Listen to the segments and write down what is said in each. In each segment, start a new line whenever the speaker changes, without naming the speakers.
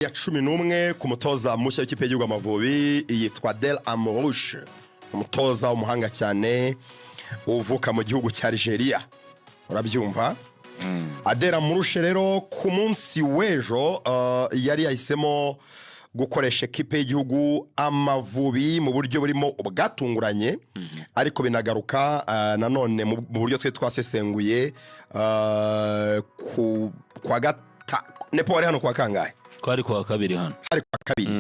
ya 11 ku mutoza mushya w'ikipe y'igihugu Amavubi yitwa Del Amrouche, umutoza umuhanga cyane uvuka mu gihugu cya Algeria, urabyumva. Adel Amrouche rero ku munsi w'ejo yari yahisemo gukoresha ekipe y'igihugu Amavubi mu buryo burimo ubwatunguranye, ariko binagaruka nanone mu buryo twe twasesenguye kwa nepo wari hano kwa kangahe?
Kwari kwa kabiri hano.
Ari kwa kabiri.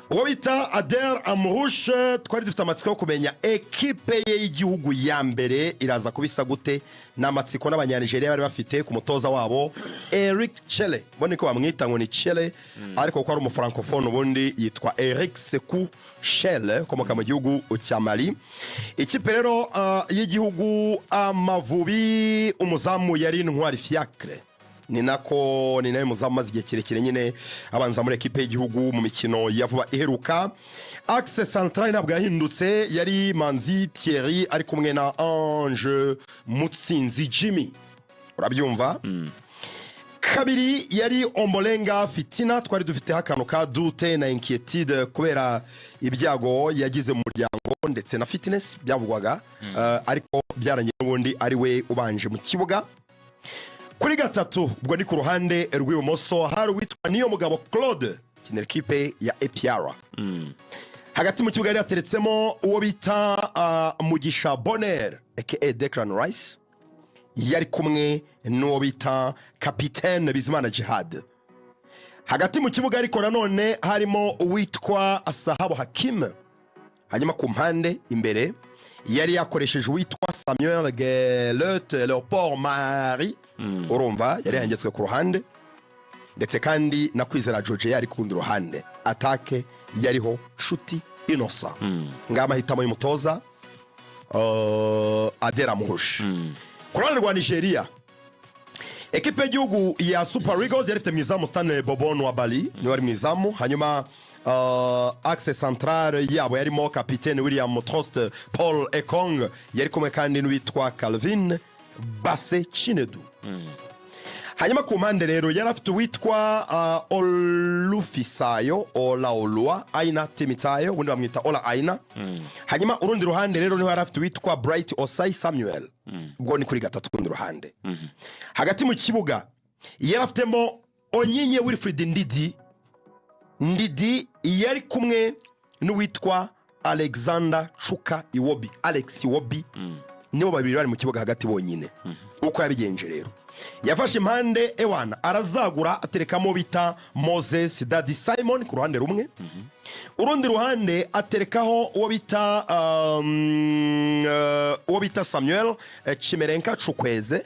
Uwo bita Adel Amrouche twari dufite amatsiko yo kumenya ekipe ye y'igihugu ya mbere iraza kubisa gute, n'amatsiko n'abanyanigeria bari bafite ku mutoza wabo Eric Chelle. Bone ko bamwita ngo ni Chelle, ariko ko ari umufrancophone ubundi yitwa Eric Sekou Chelle komoka mu gihugu cya Mali. Ikipe rero y'igihugu Amavubi umuzamu yari Intwari Fiacre. Ni nawe muzamu maze igihe kirekire nyine abanza muri ekipe y'igihugu mu mikino ya vuba iheruka. Axe central ntabwo yahindutse, yari Manzi Thierry ari kumwe na Ange Mutsinzi Jimmy, urabyumva. Kabiri yari Ombolenga Fitina, twari dufite hakano ka dute na inquiétude kubera ibyago yagize mu muryango ndetse na fitness byavugwaga, ariko byaranye n'ubundi ari we ubanje mu kibuga. Kuri gatatu ubwo ni ku ruhande rw'ibumoso hari witwa niyo mugabo Claude kinera ekipe ya APR. Hagati mu kibuga yari yateretsemo uwo bita Mugisha Bonheur aka Declan Rice, yari kumwe n'uwo bita Capitaine Bizimana Jihad. Hagati mu kibuga ariko nanone harimo uwitwa Asahabo Hakim. Hanyuma ku mpande imbere yari yakoresheje uwitwa Samuel Gelot Leopold Marie, urumva yari yangetswe ku ruhande, ndetse kandi na Kwizera George yari ku rundi ruhande. Atake yariho Nshuti Innocent. Ngama hitamo y'umutoza Adel Amrouche. Ku ruhande rwa Nigeria ekipe y'igihugu ya Super Eagles yari ifite mwizamu Stanley Bobon wa Bali, ni wari mwizamu. Hanyuma axe central yabo yarimo Capitaine William Trost Paul Ekong, yari kumwe kandi n'uwitwa Calvin Basse Chinedu. Hanyuma ku mpande rero yari afite uwitwa Olufisayo Olaolua Aina Timitayo, ubundi bamwita Ola Aina. Hanyuma urundi ruhande rero niho yari afite uwitwa Bright Osai Samuel, ubwo ni kuri gatatu kurundi ruhande. Hagati mu kibuga yari afitemo Onyinye Wilfried Ndidi yari kumwe n'uwitwa Alexander Chuka Iwobi, Alex Iwobi. Nibo babiri bari mu kibuga hagati bonyine. Uko yabigenje rero yafashe impande ewana arazagura aterekamo bita Moses Daddy Simon ku ruhande rumwe, urundi ruhande aterekaho uwo bita Samuel Chimerenka Chukweze.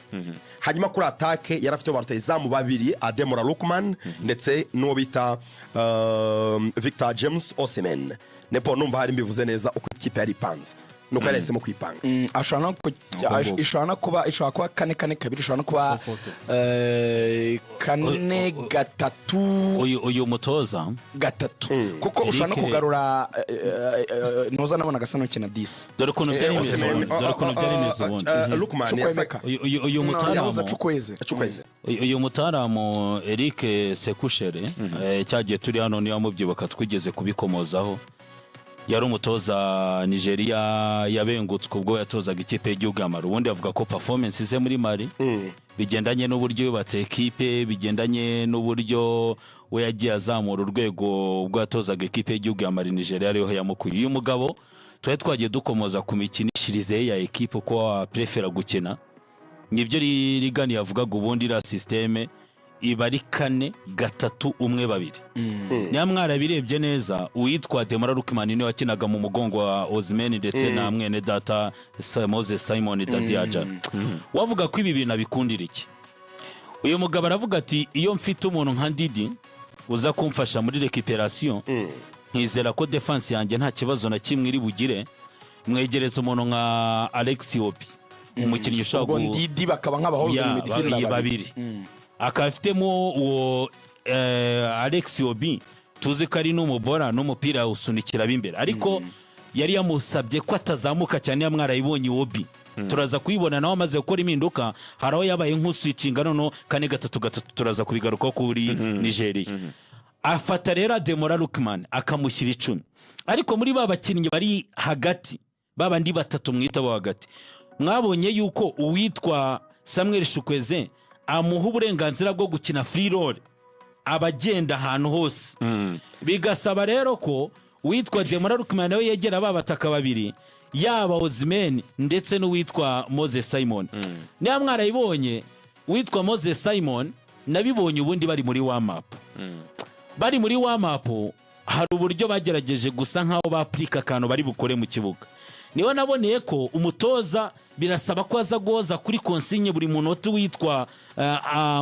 Hanyuma kuri atake yarafite barutayizamu babiri Ademola Lukman ndetse n'uwo bita Victor James Osimhen. Nepo numva hari mbivuze neza uko ikipe yari ipanze nuko yahisemo kwipanga.
Ishobora kuba kane kabiri, ishobora kuba kane gatatu.
Uyu mutoza
gatatu kuko ushobora kugarura noza nabona gasa n'ukina 10.
Dore ukuntu byari bimeze ubundi.
Lukman
uyu mutaramu
Chukweze
uyu mutaramu Eric Sekou Chelle cyagiye turi hano niyo mubyibuka twigeze kubikomozaho. Yari umutoza Nigeria yabengutswe ubwo yatozaga ikipe y'igihugu ya Mali. Ubundi avuga ko performance ze muri Mali bigendanye n'uburyo yubatse ekipe, bigendanye n'uburyo we yagiye azamura urwego ubwo yatozaga ekipe y'igihugu ya Mali. Nigeria ariho yamukuye. Uyu mugabo twagiye dukomoza ku mikinishirize ya ekipe ko prefera gukina. Nibyo rigani yavugaga ubundi la systeme ibari 4-3-1-2. Niya mwarabirebye neza uwitwa Ademola Lukman niwe wakinaga mu mugongo wa Osimhen ndetse na mwene data Moses Simon Dadiaja. Wavuga ko ibi bintu abikundira iki? Uyu mugabo aravuga ati iyo mfite umuntu nka Didi uza kumfasha muri recuperation, nkizera ko defense yanjye nta kibazo na kimwe iri bugire, mwegereza umuntu nka Alex Iwobi, umukinnyi ushaka
Didi bakaba nk'abahoze mu midfield
babiri. Akafitemo uwo Alex Iwobi tuzi ko ari n'umubora n'umupira usunikira bimbere, ariko yari yamusabye ko atazamuka cyane. Yamwarayibonye Iwobi turaza kuyibona nawe amaze gukora impinduka haraho yabaye nk'uswitchinga noneho 4-3-3 turaza kubigaruka kuri Nigeria afata rero Ademola Lookman akamushyira 10 ariko muri ba bakinnyi bari hagati babandi batatu mwitabo hagati mwabonye yuko uwitwa Samuel Chukwueze amuha uburenganzira bwo gukina free roll abagenda ahantu hose bigasaba rero ko witwa Ademola Lookman nawe yegera babataka babiri yaba Osimhen ndetse n'uwitwa Moses Simon niba mwarayibonye witwa Moses Simon nabibonye ubundi bari muri warm up bari muri warm up hari uburyo bagerageje gusa nkaho baplika akantu bari bukore mu kibuga niho naboneye ko umutoza birasaba ko aza goza kuri consigne buri munota witwa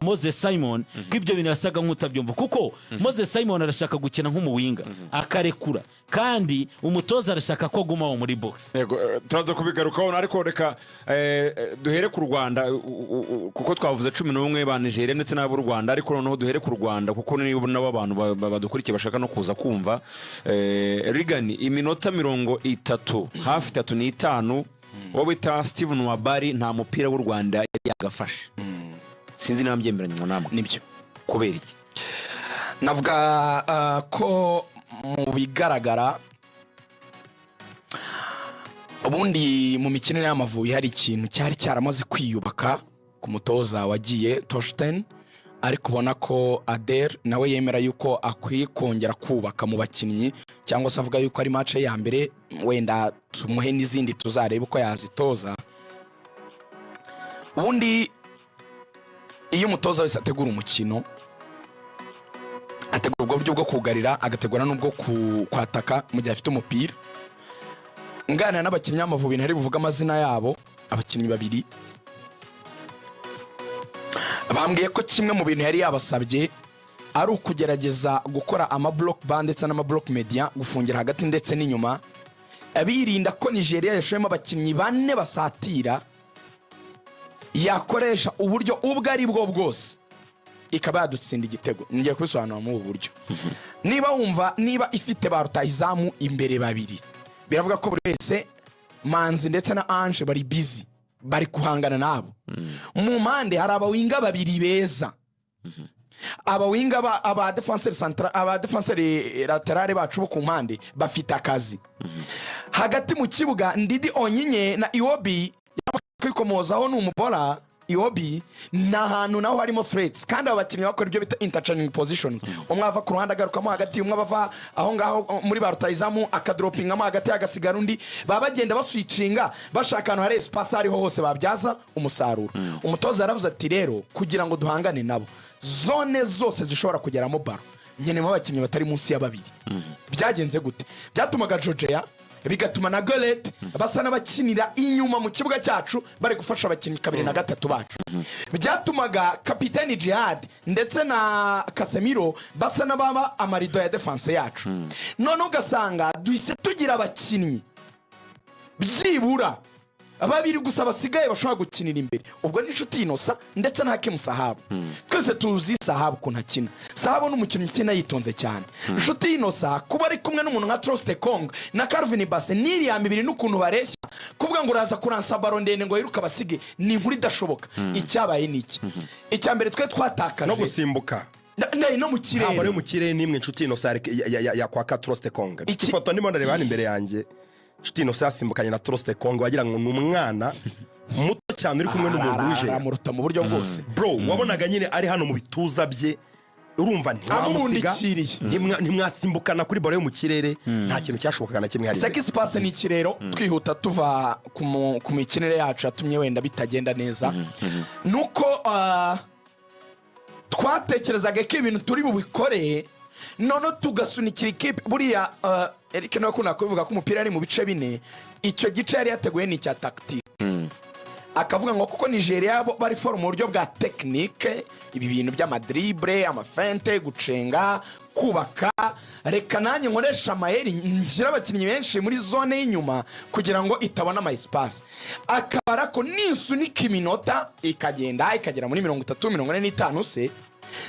Moses Simon kwibyo binasaga nk'utabyumva kuko Moses Simon arashaka gukina nk'umuwinga akarekura kandi umutoza arashaka ko aguma muri box.
Yego turaza kubigarukaho ariko reka duhere ku Rwanda kuko twavuze 11 ba Nigeria ndetse n'abo Rwanda ariko noneho duhere ku Rwanda kuko nibo nabo abantu badukurikiye bashaka no kuza kumva Rigani iminota 30 hafi 35 wowe bita Steven Wabari nta mupira w'u Rwanda yagafashe sinzi nambyemberanye mu namwe
nibyo
kubera iki
navuga ko mu bigaragara ubundi mu mikinire y'Amavubi hari ikintu cyari cyaramaze kwiyubaka ku mutoza wagiye Torsten ariko ubona ko Ader nawe yemera yuko akwiye kongera kubaka mu bakinnyi cyangwa se avuga yuko ari match ya mbere wenda tumuhe n'izindi tuzareba uko yazitoza. Ubundi iyo umutoza wese ategura umukino ategura ubwo buryo bwo kugarira agategura n'ubwo kwataka mu gihe afite umupira ngana n'abakinnyi b'Amavubi ntari buvuga amazina yabo abakinnyi babiri bambwiye ko kimwe mu bintu yari yabasabye ari ukugerageza gukora ama-block band ndetse n'ama-block media gufungira hagati ndetse n'inyuma abirinda ko Nigeria yashemo abakinnyi bane basatira yakoresha uburyo ubwo ari bwo bwose ikaba yadutsinda igitego. Ngiye kubisobanura mu buryo niba wumva niba ifite ba rutahizamu imbere babiri biravuga ko buri wese Manzi ndetse na Ange bari busy bari kuhangana nabo mu mpande hari abawinga babiri beza abawinga aba defenseur central aba defenseur lateral bacu bo ku mpande bafite akazi hagati mu kibuga Ndidi Onyinye na Iwobi kwikomozaho n'umubola Iwobi na hantu naho harimo threats kandi abakinnyi bakora ibyo bita interchanging positions umwava ku ruhande agarukamo hagati umwe bava aho ngaho muri ba rutahizamu akadropingamo hagati agasigara undi babagenda baswitchinga bashaka ahantu hari espace ariho hose babyaza umusaruro. Umutoza yaravuze ati rero kugira ngo duhangane nabo zone zose zishobora kugeramo baro nkenemo abakinnyi batari munsi ya babiri. Byagenze gute? Byatumaga Georgia bigatuma na Golet basa n'abakinira inyuma mu kibuga cyacu bari gufasha abakinnyi 2 na 3 bacu. Byatumaga kapiteni Jihad ndetse na Casemiro basa n'ababa amarido ya defense yacu. None ugasanga duhise tugira abakinnyi byibura ababiri gusa basigaye bashobora gukinira imbere ubwo ni inshuti inosa ndetse na Hakim Sahabu. Twese tuzi Sahabu ko ntakina. Sahabu n'umukinnyi ukina yitonze cyane. Inshuti inosa kuba ari kumwe n'umuntu nka Troste Kong na Calvin Basse niri ya mibiri n'ukuntu bareshya kuvuga ngo uraza kuransa baro ndende ngo yiruka basige ni inkuru idashoboka. Icyabaye niki icya mbere twe twatakaje
no gusimbuka
no mu kirere
ntabwo ari mu kirere nimwe inshuti inosa ya kwa Troste Kong. Ifoto ndimo ndareba hano imbere yanjye Chitino sasimbukanye na Troste Kongo wagira ngo numwana muto cyane uri kumwe n'umuntu uje
amuruta mu buryo bwose
bro wabonaga nyine ari hano mu bituza bye urumva ntiwamusiga ntimwasimbukana kuri baro yo mu kirere nta kintu cyashobokaga na kimwe hari.
Saki passe ni kirero twihuta tuva ku mikinire yacu yatumye wenda bitagenda neza nuko twatekerezaga ko ibintu turi bubikore nono tugasunikira ikipe buriya Eric no kuna kuvuga ko umupira ari mu bice bine icyo gice yari yateguye ni cya tactique akavuga ngo kuko Nigeria bari form mu buryo bwa technique ibi bintu by'amadrible amafente gucenga kubaka reka nanjye nkoresha amayeri ngira abakinnyi benshi muri zone y'inyuma kugira ngo itabona ama espace akabara ko nisunika iminota ikagenda ikagera muri 30 45 se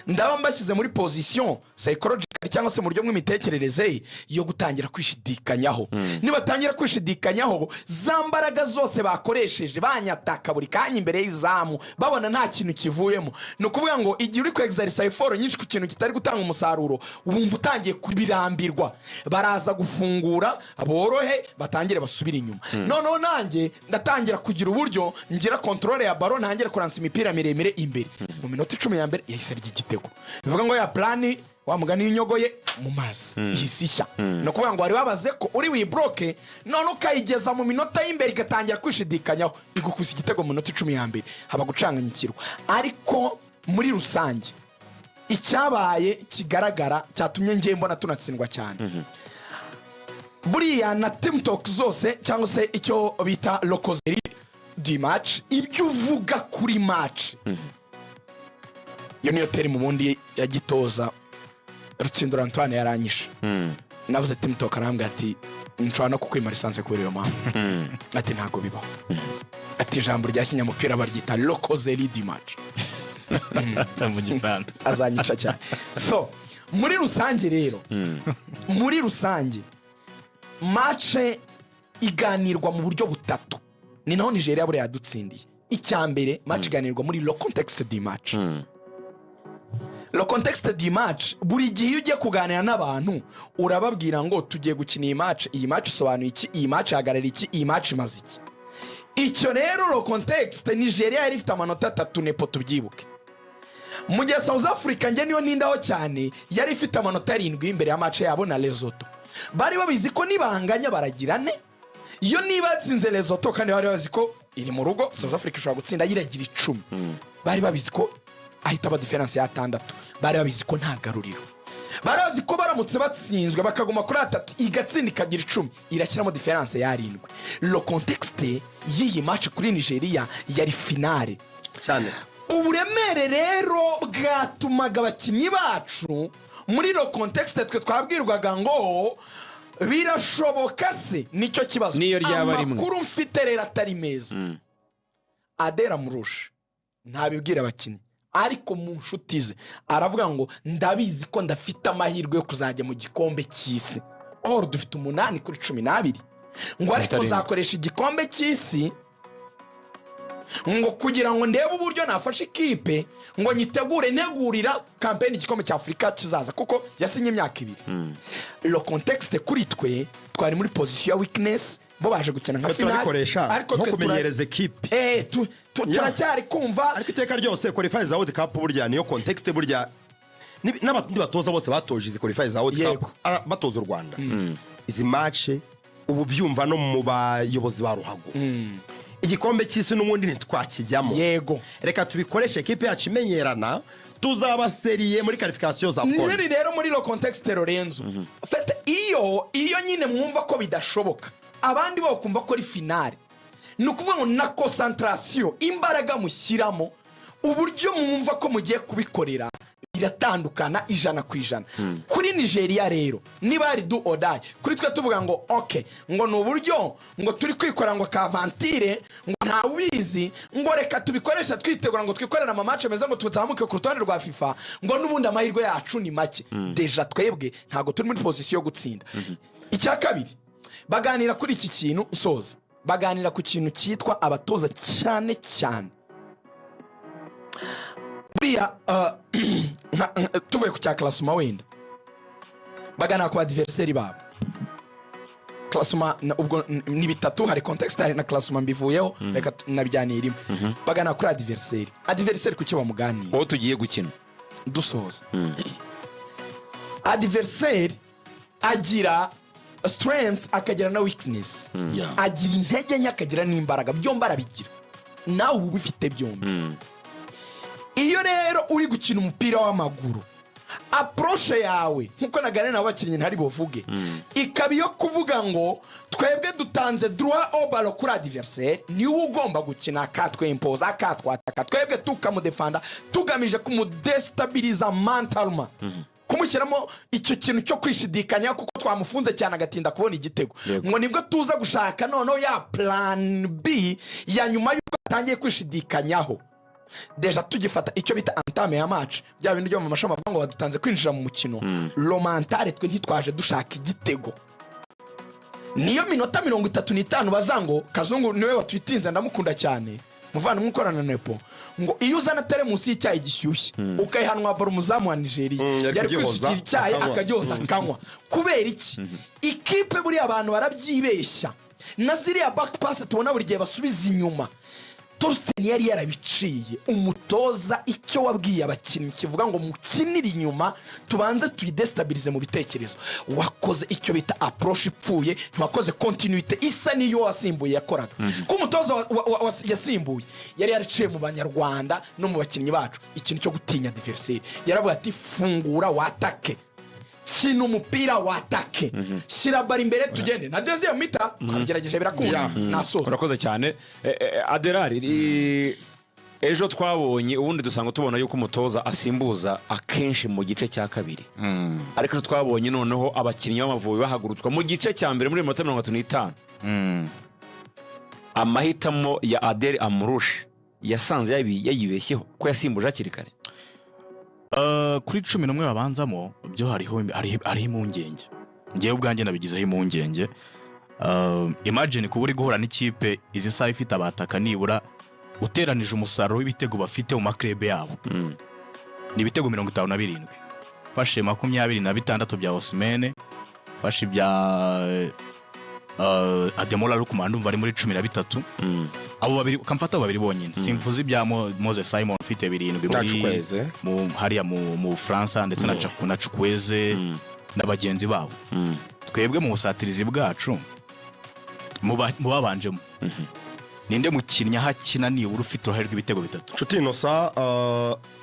ndaba mbashyize muri position psychological cyangwa se mu buryo bw'imitekerereze yo gutangira kwishidikanyaho. Nibatangira kwishidikanyaho, za mbaraga zose bakoresheje banyataka buri kanya imbere y'izamu babona nta kintu kivuyemo, no kuvuga ngo igihe uri ku exercise effort nyinshi ku kintu kitari gutanga umusaruro, ubumva utangiye kubirambirwa, baraza gufungura borohe batangire basubira inyuma. Noneho nanjye ndatangira kugira uburyo ngira control ya ballon, ntangire kuransa imipira miremire imbere. Mu minota 10 ya mbere yahise igitego, bivuga ngo ya plani wa mugani y'inyogoye mu mazi yisishya. No kuvuga ngo wari wabaze ko uri wibroke, none ukayigeza mu minota y'imbere igatangira kwishidikanyaho, igukubise igitego mu minota 10 ya mbere, haba gucanganyikirwa. Ariko muri rusange icyabaye kigaragara cyatumye ngiye mbona tunatsindwa cyane, buriya na team talk zose cyangwa se icyo bita lokozeri du match, ibyo uvuga kuri match yo niyo teri mu bundi ya gitoza Rutsindura Antoine yaranyishe. Navuze team talk arambwira ati nshobora no kukwima lisansi kubera iyo mpamvu. Ati ntago bibaho. Ati ijambo rya kinyamupira baryita lokozeri du match
mu gifaransa
azanyica cyane. So muri rusange rero, muri rusange match iganirwa mu buryo butatu, ni naho Nigeria buri yadutsindiye. Icyambere match iganirwa muri le contexte du match. Le contexte du match, buri gihe ugiye kuganira n'abantu urababwira ngo tugiye gukina iyi match isobanuye iki, iyi match hagarara iki, iyi match imaze iki. Icyo rero le contexte, Nigeria yari ifite amanota 3 nepo tubyibuke. Mu gihe South Africa nge niyo nindaho cyane yari ifite amanota 7 imbere ya match yabo na Lesotho. Bari babizi ko nibanganya baragirane, iyo niba atsinze Lesotho kandi bari bazi ko iri mu rugo South Africa ishobora gutsinda yiragira 10. Bari babizi ko ahita ba difference ya 6, bari babizi ko nta garuriro, bari bazi ko baramutse batsinzwe bakaguma kuri 3 igatsinda ikagira 10 irashyiramo difference ya 7. Le contexte y'iyi match kuri Nigeria yari finale
cyane.
Uburemere rero bwatumaga abakinnyi bacu muri le contexte twe twabwirwaga ngo birashoboka se, nicyo kibazo. Amakuru mfite rero atari meza. Adera Murusha ntabibwira abakinnyi, ariko mu nshuti ze aravuga ngo ndabizi ko ndafite amahirwe yo kuzajya mu gikombe cy'isi. Dufite 8 kuri 12 ngo ariko nzakoresha igikombe cy'isi ngo kugira ngo ndebe uburyo nafashe ikipe ngo nyitegure negurira campaign igikombe cya Afrika kizaza, kuko yasinye imyaka 2. Le contexte kuri twe twari muri position ya weakness, bo baje gukina nka finale
ariko twe kumenyereza equipe
turacyari kumva.
Ariko iteka ryose qualify za World Cup burya niyo contexte, burya n'abandi batoza bose batoje izi qualify za World Cup batoza u Rwanda. Izi match ubu byumva no mu bayobozi ba ruhago. Igikombe cy'isi n'ubundi ntitwakijyamo,
yego
reka tubikoreshe equipe yacu imenyerana, tuzabaseriye muri qualification za AFCON.
Niri rero muri lo contexte Lorenzo fete iyo nyine mwumva ko bidashoboka, abandi bo kumva ko ari finale, nukuvuga ngo na concentration imbaraga mushyiramo, uburyo mwumva ko mugiye kubikorera biratandukana 100%. Kuri Nigeria rero niba ari do or die, kuri twe tuvuga ngo okay, ngo n'uburyo ngo turi kwikora ngo kavantire ngo nta ubizi, ngo reka tubikoresha twitegura ngo twikorera ama match meza ngo tuzamuke ku rutonde rwa FIFA, ngo n'ubundi amahirwe yacu ni make. Deja twebwe ntago turi muri position yo gutsinda. Icya kabiri, baganira kuri iki kintu usoza, baganira ku kintu cyitwa abatoza cyane cyane. Buriya tuvuye ku cya classement wenda bagana ku adversaire babo. Classement ubwo ni bitatu, hari contexte hari na classement mbivuyeho, reka nabijyaniye rimwe. Bagana kuri adversaire ku cyo bamuganiye
aho tugiye gukina
dusoza. Adversaire agira strength akagira na weakness, agira intege nke akagira n'imbaraga, byombi arabigira, nawe ubu bifite byombi. Iyo rero uri gukina umupira w'amaguru, approche yawe nkuko nagane nabo bakinnyi ntari bovuge, ikabiyo kuvuga ngo twebwe dutanze droit au ballon kuri adversaire, ni ugomba gukina katwe impose akatwataka, twebwe tukamudefanda tugamije kumudestabiliza mentalement, kumushyiramo icyo kintu cyo kwishidikanya kuko twamufunze cyane agatinda kubona igitego. Ngo nibwo tuza gushaka noneho ya plan B ya nyuma yuko atangiye kwishidikanyaho. deja tugifata icyo bita antame ya match bya bindi byo mu mashami avuga ngo badutanze kwinjira mu mukino romantare twe ntitwaje dushaka igitego niyo minota 35 bazango Kazungu niwe watwitinze ndamukunda cyane muvana mukorana nepo ngo iyo uzana teremusi y'icyayi gishyushye ukayihanwa baro muzamu wa Nigeria yari kwisukira icyayi akajyoza akanywa kubera iki ikipe buri abantu barabyibeshya na ziriya back pass tubona buri gihe basubiza inyuma Torsten yari yarabiciye umutoza icyo wabwiye abakinnyi kivuga ngo mukinire inyuma tubanze tuyidestabilize mu bitekerezo wakoze icyo bita approach ipfuye ntiwakoze continuity isa niyo wasimbuye yakoraga ko umutoza yasimbuye yari yariciye mu banyarwanda no mu bakinnyi bacu ikintu cyo gutinya adversaire yaravuga ati fungura watake kina umupira watake shyira bari imbere tugende na deuxième mita twabigerageje birakunda nasoza
urakoze cyane Aderari ejo twabonye ubundi dusanga tubona yuko umutoza asimbuza akenshi mu gice cya kabiri ariko twabonye noneho abakinnyi b'Amavubi bahagurutswa mu gice cya mbere muri 35 amahitamo ya Adel Amrush yasanze yayibeshyeho ko yasimbuje akiri kare
kuri 11 babanzamo byo hariho impungenge ngiye ubwanjye nabigizeho impungenge imagine kuba uri guhura n'ikipe izi saha ifite abataka nibura uteranije umusaruro w'ibitego bafite mu maklebe yabo ni ibitego 57 fashe 26 bya Osimhen fashe bya Ademola Lukumanda umva ari muri 13 abo babiri kamfata babiri bonyine simvuze ibya Moses Simon ufite 7 muri hariya mu France ndetse na Chukwueze n'abagenzi babo twebwe mu busatirizi bwacu mu babanjemo ninde mukinnyi hakina ni ufite uruhare rw'ibitego 3
Nshuti Innocent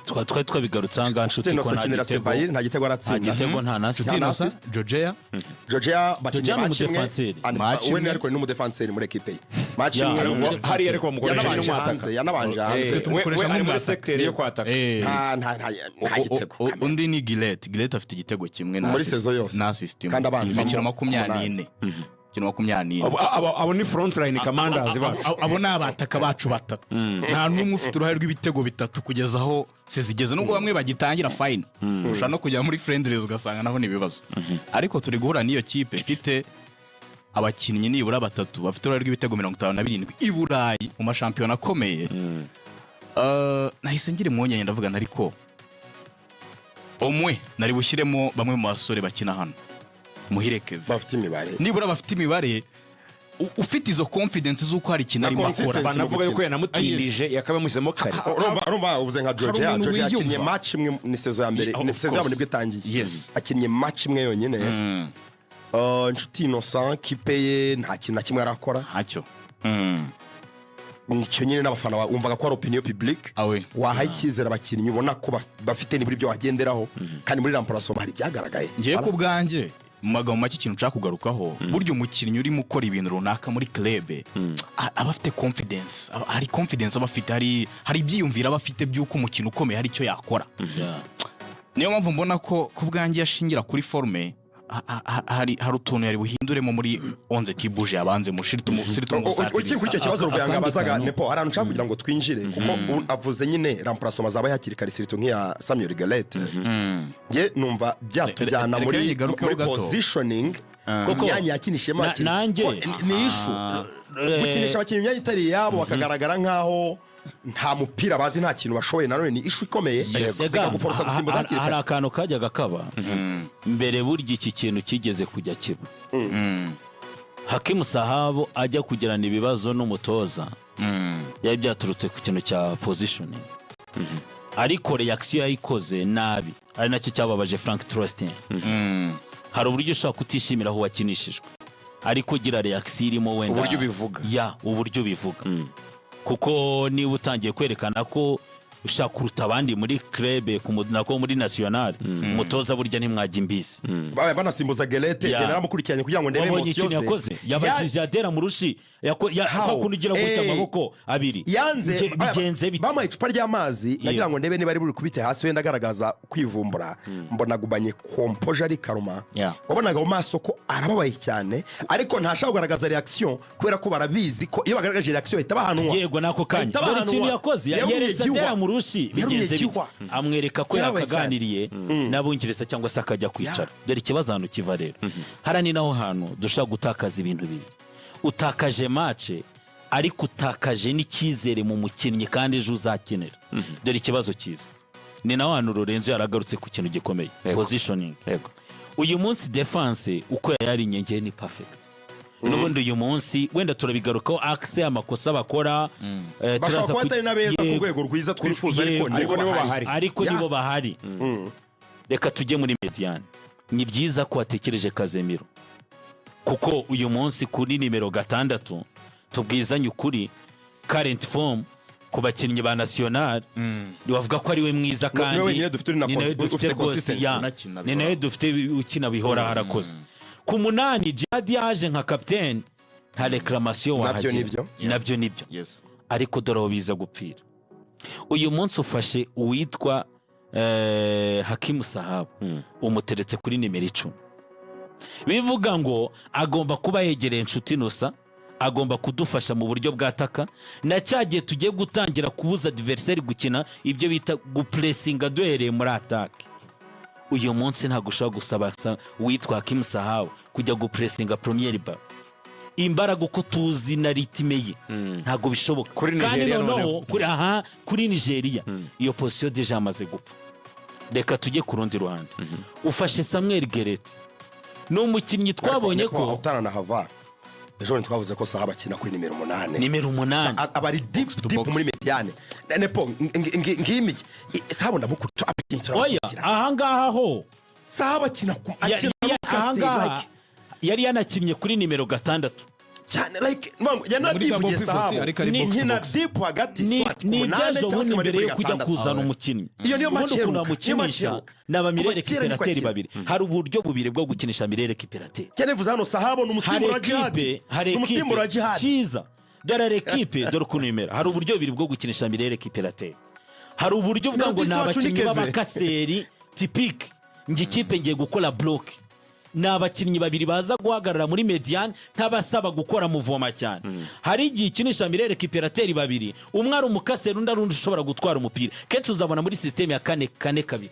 twari twabigarutse anga nshuti ko
nta gitego aratsinda
igitego nta nasi
Nshuti Innocent Georgia
bakinnye match imwe we ariko ni umudefanseri muri equipe ye match imwe
hari ariko mukoresha n'umwataka
yanabanje hanze
tumukoresha muri secteur yo kwataka
nta gitego
undi ni Gillette afite igitego kimwe na
muri saison yose
na system
kandi abanza
24
abo ni front line commanders bacu
abo nabataka bacu batatu nta numwe ufite uruhare rw'ibitego 3 kugeza aho sezigeze nubwo bamwe bagitangira fine ushaka no kujya muri friendlies ugasanga naho ni ibibazo ariko turi guhura niyo kipe ifite abakinnyi nibura batatu bafite uruhare rw'ibitego 57 i Burayi mu mashampiyona akomeye nahise ngira imwonye ndavuga nariko omwe nari bushyiremo bamwe mu basore bakina hano muhireke
bafite imibare
nibura bafite imibare ufite izo confidence z'uko hari ikintu ari makora
banavuga yuko yanamutindije yakabamusemo kare
urumva uvuze nka Georgia yakinnye match imwe ni saison ya mbere ni saison yabo nibwo itangiye akinnye match imwe yonyine Nshuti Innocent kipeye nta kintu na kimwe arakora
hacyo
nicyo nyine n'abafana wumvaga ko ari opinion publique wahaye icyizere abakinnyi ubona ko bafite niburi byo wagenderaho kandi muri remplacement hari byagaragaye
ngiye ku bwanjye mu magambo make ikintu nshaka kugarukaho buryo umukinnyi urimo ukora ibintu runaka muri club aba afite confidence hari confidence aba afite hari ibyiyumvira aba afite by'uko umukino ukomeye hari icyo yakora niyo mpamvu mbona ko ku bwanjye yashingira kuri forme hari utuntu yari buhinduremo muri 11 kibuje yabanze mushirito
ukiri kuri icyo kibazo ruvuyanga bazaga nepo arantu nshaka kugira ngo twinjire kuko avuze nyine remplacement zaba yakiri karisirito nk'iya Samuel Gillette nge numva byatujyana muri positioning kuko myanya yakinishema ni issue gukinisha abakinnyi myanya itari yabo bakagaragara nkaho nta mupira bazi nta kintu bashoboye nanone ni issue ikomeye bikaguforosa gusimbuza hakiri
hari akantu kajyaga kaba mbere burya iki kintu kigeze kujya kiba Hakim Sahabo ajya kugirana ibibazo n'umutoza yari byaturutse ku kintu cya positioning ariko reaction yayikoze nabi ari nacyo cyababaje Frank Trostin hari uburyo ushaka kutishimira aho wakinishijwe ariko gira reaction irimo wenda
uburyo bivuga
uburyo bivuga kuko niba utangiye kwerekana ko ushaka kuruta abandi muri club nako muri national umutoza burya ntimwajya imbizi
banasimbuza Gerete naramukurikiranye kugira ngo ndebe
emosiyo ze yakoze yabajije Adera Murushi yakunugira gutya amaboko abiri
yanze
bigenze bite
bama icupa ry'amazi nagira ngo ndebe niba ari buri kubite hasi wenda agaragaza kwivumbura mbona gubanye kompoje ari karuma wabonaga mu maso ko arababaye cyane ariko ntashaka kugaragaza reaction kubera ko barabizi ko iyo bagaragaje reaction ihita bahanwa
yego nako kanya dore ikintu yakoze yeretse Adera Murushi bigenze bite amwereka ko yakaganiriye n'abungirisa cyangwa se akajya kwicara dore ikibazo hano kiva rero harani naho hantu dushaka gutakaza ibintu bibi utakaje match ariko utakaje n'icyizere mu mukinnyi kandi ejo uzakenera dore ikibazo cyiza ni naho hantu Lorenzo yaragarutse ku kintu gikomeye positioning uyu munsi defense uko yari inyengeye ni perfect n'ubundi uyu munsi wenda turabigarukaho axe amakosa bakora
bashaka kwatari nabeza ku rwego rwiza twifuza
ariko nibo bahari reka tujye muri Mediane ni byiza ko watekereje Kazemiro kuko uyu munsi kuri nimero 6 tubwizanye ukuri current form ku bakinnyi ba national bavuga ko ari we mwiza kandi ni nawe dufite ukina bihora harakoze ku munani Jihad yaje nka captain nta reclamation wahagera nabyo nibyo ariko dore biza gupfira uyu munsi ufashe uwitwa Hakimu Sahabu umuteretse kuri nimero 10 bivuga ngo agomba kuba yegereye inshuti Nusa agomba kudufasha mu buryo bwataka na cyagiye tugiye gutangira kubuza adversaire gukina ibyo bita gupressinga duhereye muri attaque uyu munsi nta gushaka gusaba witwa Hakimu Sahabu kujya gupressinga premier ball imbaraga uko tuzi na ritime ye ntago bishoboka kandi noneho kuri Nigeria iyo position deja amaze gupfa reka tujye ku rundi ruhande ufashe Samuel Gerete n'umukinnyi twabonye ko
utarana hava ejo twavuze ko Sahabu akina kuri nimero
8
abari deep muri Mediane nepo ngimi Sahabu ndamukutu
oya ahangaha ho
Sahabu akina
ahangaha yari yanakinnye kuri nimero 6
cyane like yanabyivugiye Sahabu nkina deep hagati swat ku 8 cyangwa se
mbere yo kujya kuzana umukinnyi
iyo niyo
makinisha n'abamirere kiperateri babiri hari uburyo bubiri bwo gukinisha mirere kiperateri
cyane vuze hano Sahabu n'umusimbura Jihad
n'umusimbura Jihad cyiza dore equipe dore kunimera hari uburyo bubiri bwo gukinisha mirere kiperateri hari uburyo bwa ngo n'abakinnyi b'abakaseri typique ngikipe ngiye gukora block n'abakinnyi babiri baza guhagarara muri Mediane ntabasaba gukora muvoma cyane hari igihe ikinisha mirere kiperateri babiri umwe ari umukaseri undi arundi ushobora gutwara umupira kenshi uzabona muri system ya 4-2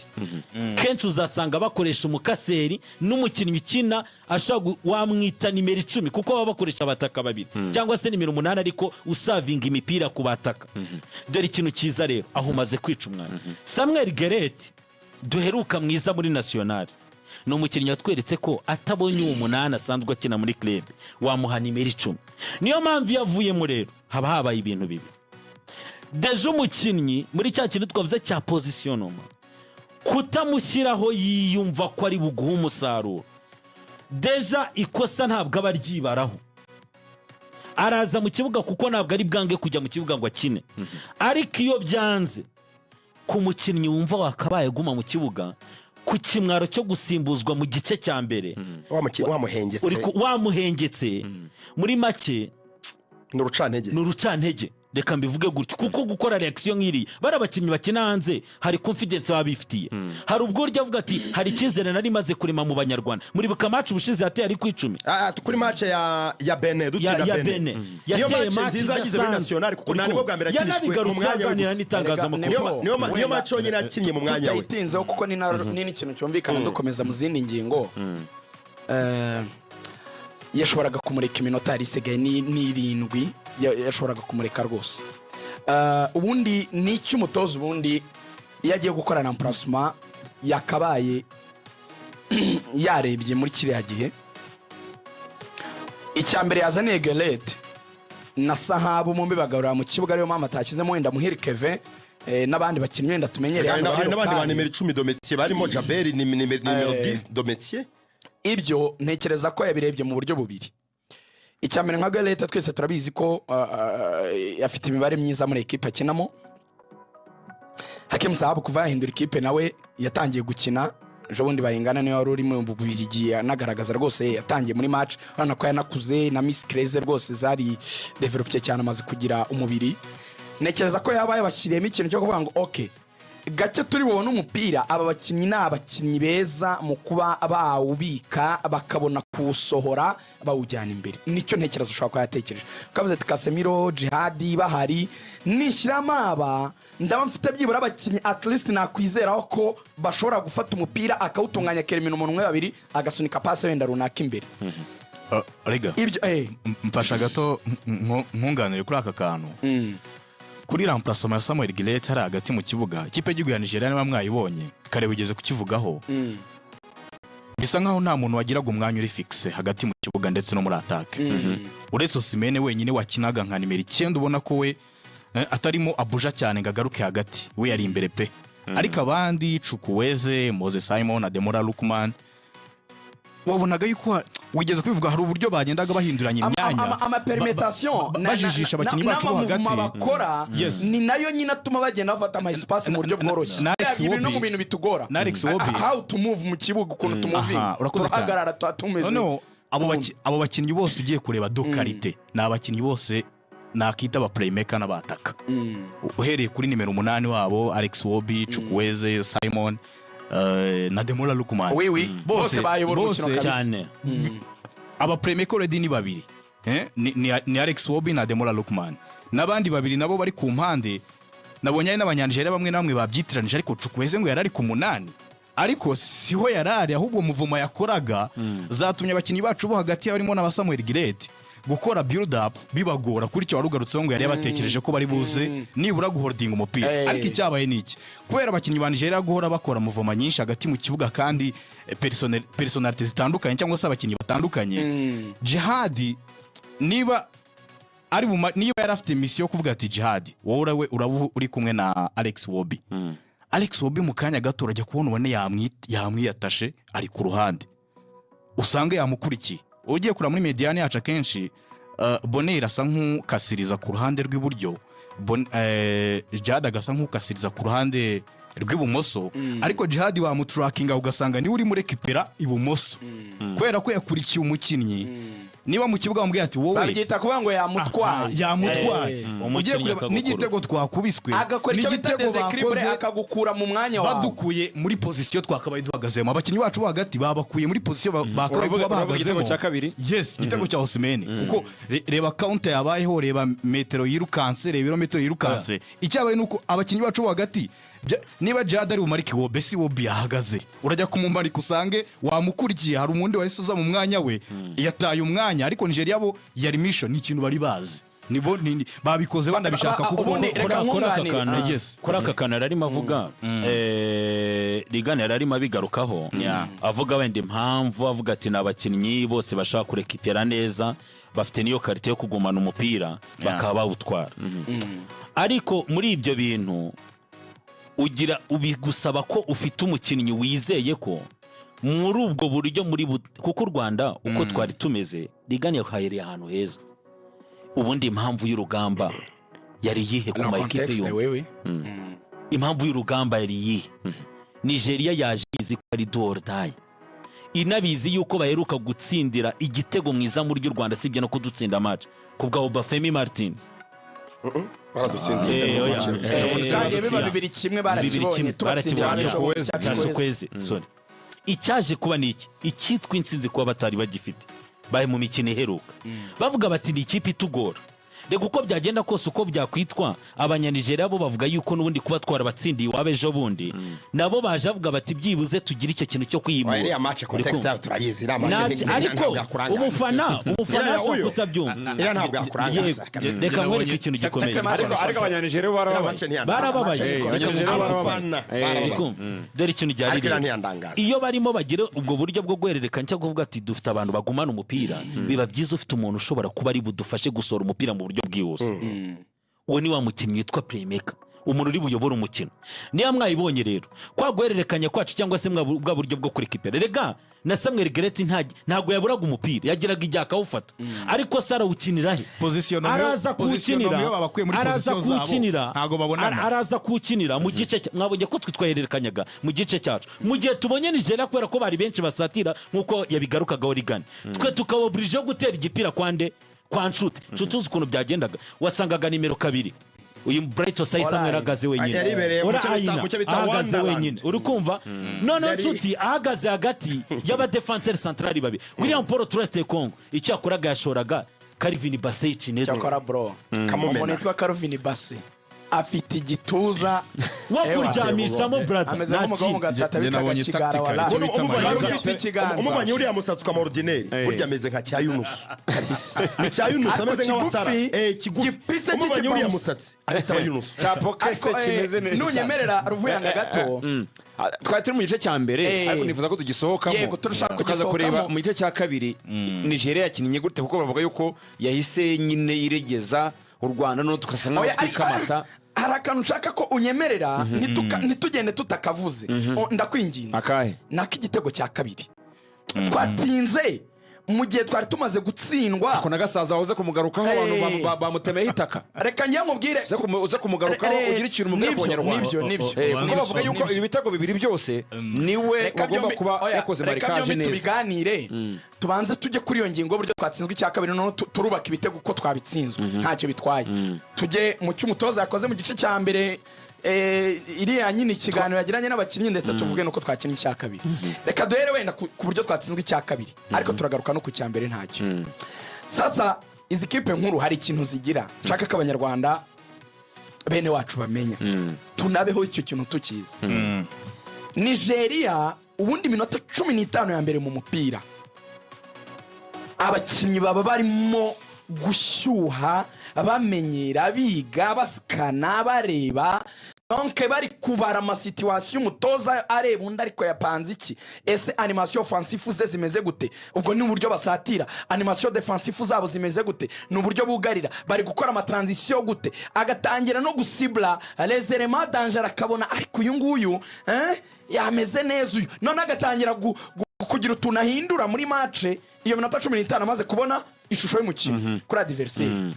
kenshi uzasanga bakoresha umukaseri n'umukinnyi ukina ashaka wamwita nimero 10 kuko baba bakoresha abataka babiri cyangwa se nimero 8 ariko usavinga imipira ku bataka dore ikintu cyiza rero aho umaze kwica umwana Samuel Gerete duheruka mwiza muri national no mukinnyi watweretse ko atabonye uwo 8 asanzwe akina muri club wamuha nimero 10 niyo mpamvu yavuyemo rero haba habaye ibintu bibi deje umukinnyi muri cya kintu twavuze cya positionnement kutamushyiraho yiyumva ko ari buguha umusaruro deja ikosa ntabwo aba ryibaraho araza mu kibuga kuko ntabwo ari bwange kujya mu kibuga ngo akine ariko iyo byanze ku mukinnyi wumva wakabaye guma mu kibuga ku kimwaro cyo gusimbuzwa mu gice cya mbere wamuhengetse muri make n'urucantege reka mbivuge gutyo kuko gukora reaction nk'iri barabakinnyi bakina hanze hari confidence babifitiye hari ubwo urya avuga ati hari ikizere nari maze kurema mu banyarwanda muri buka match ubushize yateye ari ku 10
kuri match ya Benin dutsinda Benin
yateye match
nziza yagize muri national kuko nani bwo bwambere akinishwe mu mwanya
we n'itangazamakuru
niyo match yonyine yakinnye mu mwanya we
tutinzeho kuko ni n'ikintu cyumvikana dukomeza mu zindi ngingo yashoboraga kumureka iminota yari isigaye ni 7 yashoboraga kumureka rwose ubundi n'icyo umutoza ubundi yagiye gukorana emplacement yakabaye yarebye muri kiriya gihe icyambere yazaniye Gerete na Sahabu mu bibagarura mu kibuga ariyo mama atashyizemo wenda muhiri Kevin n'abandi bakinnyi wenda tumenyereye
hari n'abandi ba nimero 10 dometier barimo Jaberi nimero 10 dometier
ibyo ntekereza ko yabirebye mu buryo bubiri icyambere nka Gerete twese turabizi ko afite imibare myiza muri equipe akinamo Hakim Sahabu kuva yahindura ikipe nawe yatangiye gukina ejo bundi bayingana niyo wari uri mu Bubiligi anagaragaza rwose yatangiye muri match urabona ko yanakuze na Miss Craze rwose zari developye cyane amaze kugira umubiri nekereza ko yabaye bashyiriyemo ikintu cyo kuvuga ngo okay gake turi bubone umupira aba bakinnyi n'abakinnyi beza mu kuba bawubika bakabona kusohora bawujyana imbere nicyo ntekerezo ushobora kuba yatekereje kavuze ati Casemiro Jihadi bahari nishyiramo aba ndaba mfite byibura abakinnyi at least nakwizeraho ko bashobora gufata umupira akawutunganya keremino umuntu umwe babiri agasunika passe wenda runaka imbere
rega
ibyo
mfasha gato nkunganire kuri aka kantu kuri remplacement ya Samuel Gillett hari hagati mu kibuga ikipe y'igihugu ya Nigeria niba mwayibonye kare bigeze kukivugaho bisa nkaho nta muntu wagiraga umwanya uri fixe hagati mu kibuga ndetse no muri attaque uretse Osimhen wenyine wakinaga nka nimero 9 ubona ko we atarimo abuja cyane ngagaruke hagati we yari imbere pe ariko abandi Chukwueze Moses Simon na Demola Lookman wabonaga yuko wigeze kwivuga hari uburyo bagendaga bahinduranya imyanya
ama permutation
bajijisha abakinnyi bacu bo hagati
bakora ni nayo nyine atuma bagenda bafata ama espace mu buryo bworoshye ibintu mu bintu bitugora how to move mu kibuga ukuntu tumuving turahagarara tumeze
no abo bakinnyi bose ugiye kureba do qualité na abakinnyi bose nakita ba playmaker n'abataka uhereye kuri nimero 8 wabo Alex Wobi Chukwueze Simon na Demola Lookman
bose bayobora umukino
cyane
aba playmaker already ni babiri ni Alex Wobi na Demola Lookman nabandi babiri nabo bari ku mpande nabonye n'abanyanjere bamwe namwe babyitiranije ariko Chukwueze ngo yarari ku 8 ariko siho yarari ahubwo muvuma yakoraga zatumye abakinnyi bacu bo hagati barimo na Samuel Gillett gukora build up bibagora kuri cyo warugarutse ngo yari yabatekereje ko bari buze nibura guholding umupira ariko icyabaye niki kubera abakinnyi ba Nigeria guhora bakora muvoma nyinshi hagati mu kibuga kandi personality zitandukanye cyangwa se abakinnyi batandukanye Jihadi niba yari afite mission yo kuvuga ati Jihadi wowe urabu uri kumwe na Alex Wobi Alex Wobi mu kanya gato urajya kubona ubone yamwiyatashe ari ku ruhande usanga yamukurikiye ugiye kura muri mediane yacu akenshi Bonne irasa nk'ukasiriza ku ruhande rw'iburyo Jihad agasa nk'ukasiriza ku ruhande rw'ibumoso ariko Jihad wamutrackinga ugasanga ni uri muri rekipera ibumoso kubera ko yakurikiye umukinnyi niba mu kibuga bambwiye ati wowe
babyita kuvuga ngo yamutwaye
ugiye kureba n'igitego twakubiswe
n'igitego bakoze akagukura mu mwanya wawe
badukuye muri position twakabaye duhagazemo abakinnyi bacu bo hagati babakuye muri position bakabaye bahagazemo
igitego cya kabiri
igitego cya Osimhen kuko reba counter yabayeho reba metero yirukanse reba ibirometero yirukanse icyabaye nuko abakinnyi bacu bo hagati niba Jihad ari umariki wo besi wo bihagaze urajya kumumarika usange wamukurikiye hari umundi wahise uza mu mwanya we yataye umwanya ariko Nigeria bo yari mission ni ikintu bari bazi nibo babikoze bandabishaka kuko
kora aka kana arimo avuga Rigana arimo abigarukaho avuga wenda impamvu avuga ati nabakinnyi bose bashaka kurekipera neza bafite niyo karite yo kugumana umupira bakaba bawutwara ariko muri ibyo bintu ugira ubigusaba ko ufite umukinnyi wizeye ko muri ubwo buryo kuko u Rwanda uko twari tumeze Rigana yahayereye ahantu heza ubundi impamvu y'urugamba yari yihe ku makipe yo impamvu y'urugamba yari yihe Nigeria yaje izi ko ari dordaye inabizi yuko baheruka gutsindira igitego mwiza muri ry'u Rwanda sibye no kudutsinda match kubwa Obafemi Martins
baradutsinze
bibiri kimwe barakibonye
Chukwueze sorry icyaje kuba niki icyitwa insinzi kuba batari bagifite bahe mu mikino iheruka bavuga bati ni ikipe itugora rego uko byagenda kose uko byakwitwa abanyanigeria bo bavuga yuko nubundi kuba twara batsindiye wabejo bundi nabo baje avuga bati byibuze tugira icyo kintu cyo kwiyimura
iriya match context yayo turayizi iriya match
ariko umufana ashobora kutabyumva
iriya ntabwo yakurangaza
reka nkwereke ikintu gikomeye
ariko abanyanigeria
barababaye dore ikintu cyari iyo barimo bagira ubwo buryo bwo guhererekanya cyangwa kuvuga ati dufite abantu bagumana umupira biba byiza ufite umuntu ushobora kuba ari budufashe gusora umupira mu buryo bwihuse uwo ni wa mukinnyi witwa playmaker umuntu uri buyobora umukino niyo mwayibonye rero kwa guhererekanya kwacu cyangwa se bwa buryo bwo kurikipera rega na Samuel Gereti ntago yaburaga umupira yagiraga ijya akawufata ariko Sara ukinira he araza kuwukinira araza kuwukinira mu gice mwabonye ko twitwahererekanyaga mu gice cyacu mu gihe tubonye Nigeria kubera ko bari benshi basatira nkuko yabigarukaga Origani twe tukabobrije gutera igipira kwa Nshuti tuzi ukuntu byagendaga wasangaga nimero 2 uyu Brighton Samuel aragaze wenyine ahagaze wenyine uri kumva none Nshuti ahagaze hagati y'aba defenseur central babi William Paul Trust Congo icyo akoraga yashoraga Calvin Bassey ikinede
cyakora bro kamomona yitwa Calvin Bassey afite igituza
wo kuryamishamo brother
ameze nk'umugabo w'umugatsata bitaga kigara wala
umuvanye uriya musatsi kwa ordinaire burya ameze nka cya Yunus ni cya Yunus ameze nk'awatara kigufi umuvanye uriya musatsi ahita Yunus
cyapo kese kimeze neza
nunyemerera ruvuyanga gato
twari turi mu gice cya mbere ariko nifuza ko tugisohokamo tukaza kureba mu gice cya kabiri Nigeria yakinnye gute kuko bavuga yuko yahise nyine iregeza u Rwanda no tukasanga tukamata
hari akantu nshaka ko unyemerera ntitugende tutakavuze ndakwinginze nako igitego cya kabiri twatinze mu gihe twari tumaze gutsindwa
ako nagasaza wahoze kumugarukaho abantu bamutemeye itaka
reka njye mubwire
uze kumugarukaho ugira ikintu mubwira abanyarwanda nibyo bavuga yuko ibi bitego bibiri byose niwe wagomba kuba yakoze marikaje neza
tubiganire tubanze tujye kuri iyo ngingo buryo twatsinzwe icya kabiri none turubaka ibitego uko twabitsinzwe ntacyo bitwaye tujye mu cy'umutoza yakoze mu gice cya mbere iriya nyine ikiganiro yagiranye n'abakinnyi ndetse tuvuge nuko twakinnye icya kabiri reka duhere wenda ku buryo twatsinzwe icya kabiri ariko turagaruka no ku cya mbere ntacyo sasa izi kipe nkuru hari ikintu zigira nshaka ko abanyarwanda bene wacu bamenya tunabeho icyo kintu tukizi Nigeria ubundi minota 15 ya mbere mu mupira abakinnyi baba barimo gushyuha bamenyera biga basikana bareba donc bari kubara ama situation umutoza areba undi ariko yapanze iki ese animation offensive ze zimeze gute ubwo ni uburyo basatira animation defensive zabo zimeze gute ni uburyo bugarira bari gukora ama transition gute agatangira no gusibla les éléments danger akabona ariko uyu nguyu yameze neza uyu none agatangira kugira utunahindura muri match iyo minota 15 amaze kubona ishusho y'umukino kuri adversaire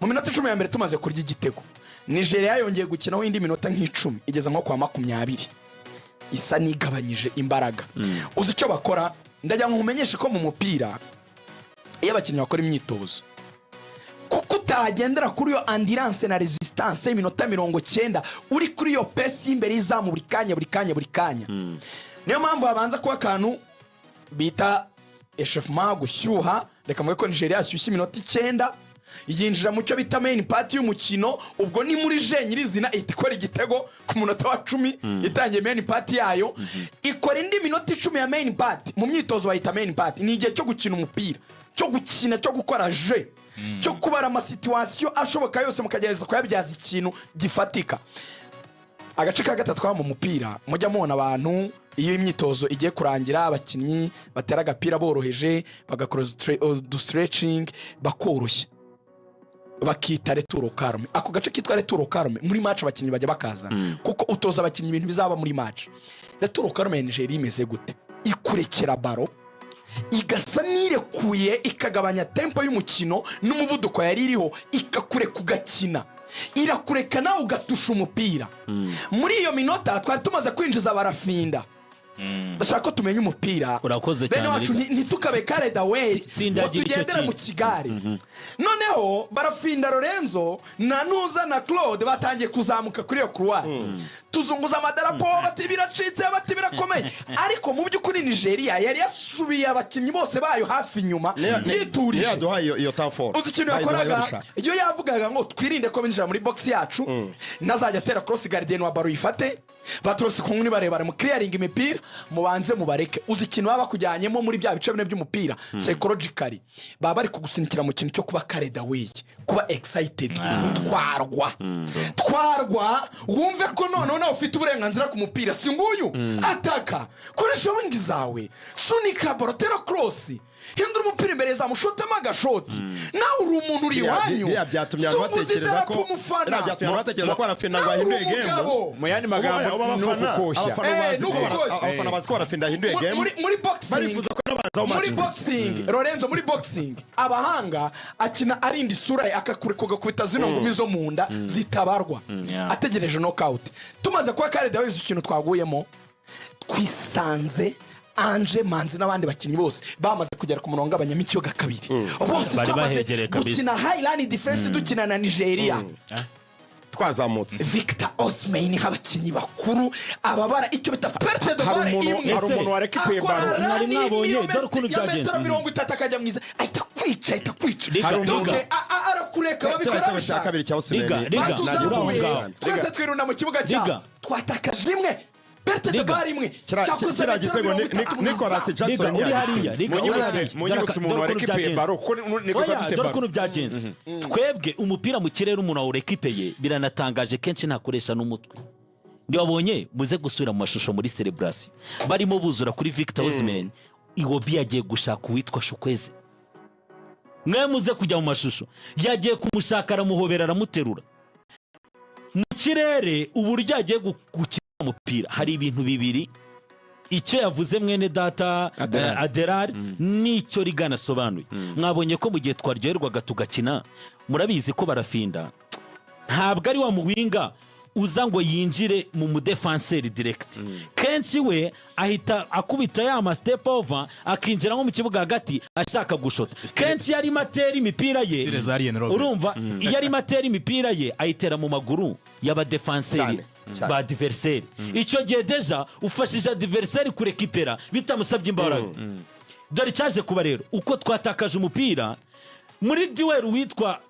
mu minota 10 ya mbere tumaze kurya igitego Nigeria yongeye gukinaho indi minota nk'icumi igeza nko kwa 20 isa nigabanyije imbaraga uzi icyo bakora ndajya nkumenyeshe ko mu mupira iyo abakinnyi bakora imyitozo kuko utagendera kuri yo endurance na resistance y'iminota 90 uri kuri yo pace imbere izamu buri kanya niyo mpamvu babanza kuba akantu bita echauffement gushyuha reka mwe ko Nigeria yashyushye iminota 9 yinjira mu cyo bita main part y'umukino ubwo ni muri je nyirizina itikora igitego ku munota wa 10 itangiye main part yayo ikora indi minota 10 ya main part mu myitozo bayita main part ni igihe cyo gukina umupira cyo gukina cyo gukora je cyo kubara ama situation ashoboka yose mukagereza kuyabyaza ikintu gifatika agace ka gatatu kwa mu mupira mujya mubona abantu iyo imyitozo igiye kurangira abakinnyi batera agapira boroheje bagakora stretching bakoroshya bakita retour au calme ako gace kitwa retour au calme muri match abakinnyi bajya bakaza kuko utoza abakinnyi ibintu bizaba muri match retour au calme Nigeria imeze gute ikurekera baro igasa nirekuye ikagabanya tempo y'umukino n'umuvuduko yari iriho ikakure kugakina irakureka nawe ugatusha umupira muri iyo minota twari tumaze kwinjiza barafinda ndashaka ko tumenya umupira bene wacu ntitukabe carried away tugendera mu kigare noneho barafinda Lorenzo na Nuza na Claude batangiye kuzamuka kuri iyo couloir tuzunguza amadarapo bati biracitse bati birakomeye ariko mu by'ukuri Nigeria yari yasubiye abakinnyi bose bayo hafi inyuma yiturije
yaduhaye iyo tafor
uzi ikintu yakoraga iyo yavugaga ngo twirinde ko binjira muri box yacu nazajya atera cross gardien wa baro yifate batrose kumwe barebare mu clearing imipira mubanze mubareke uzi ikintu baba kujyanyemo muri bya bice bine by'umupira psychologically baba bari kugusinikira mu kintu cyo kuba carried away kuba excited twarwa wumve ko none nawe ufite uburenganzira ku mupira si nguyu ataka koresha wingi zawe sunika baro tera cross hindura umupira imbere zamushotemo agashoti nawe uri umuntu uri iwanyu
byatumye abantu batekereza ko barafina ngo ahinduye game
mu yandi magambo ni ukukoshya
abafana bazi ko barafina ahinduye game
muri boxing muri boxing Lorenzo muri boxing abahanga akina arinda isura ye akakureka kubita zino ngumi zo munda zitabarwa ategereje knockout tumaze kuba kare dawe ikintu twaguyemo twisanze Anje Manzi n'abandi bakinnyi bose bamaze kugera ku murongo abanyamikyo ga kabiri bose twamaze gukina Highland Defense dukina na Nigeria
twazamutse
Victor Osimhen nk'abakinnyi bakuru ababara icyo bita perte de balle imwe
hari umuntu warekipeye baro
nari mwabonye dore ukuntu byagenze
30 akajya mwiza ahita kwica arakureka babikora
bashaka kabiri cya Osimhen
twese twiruna mu kibuga cya twatakaje imwe perte de balle imwe
kira gitego Nicolas Jackson
uri hariya
munyibutse umuntu warekipeye baro kuko niko bafite
dore
baro
ukuntu byagenze twebwe umupira mu kirere umuntu awurekipeye biranatangaje kenshi ntakoresha n'umutwe ndiwabonye muze gusubira mu mashusho muri celebration barimo buzura kuri Victor Osimhen Iwobi yagiye gushaka uwitwa Shukweze mwe muze kujya mu mashusho yagiye kumushaka aramuhobera aramuterura mu kirere uburyo yagiye gukina umupira hari ibintu bibiri icyo yavuze mwene data Aderar nicyo rigana sobanuye mwabonye ko mu gihe twaryoherwaga tugakina murabizi ko barafinda ntabwo ari wa muwinga uza ngo yinjire mu mudefenseur direct kenshi we ahita akubita ya ma step over akinjira nko mu kibuga hagati ashaka gushota kenshi yari materi imipira ye urumva yari materi imipira ye ayitera mu maguru y'aba defenseur ba adversaire icyo gihe deja ufashije adversaire kurekipera bitamusabye imbaraga dore cyaje kuba rero uko twatakaje umupira muri duel witwa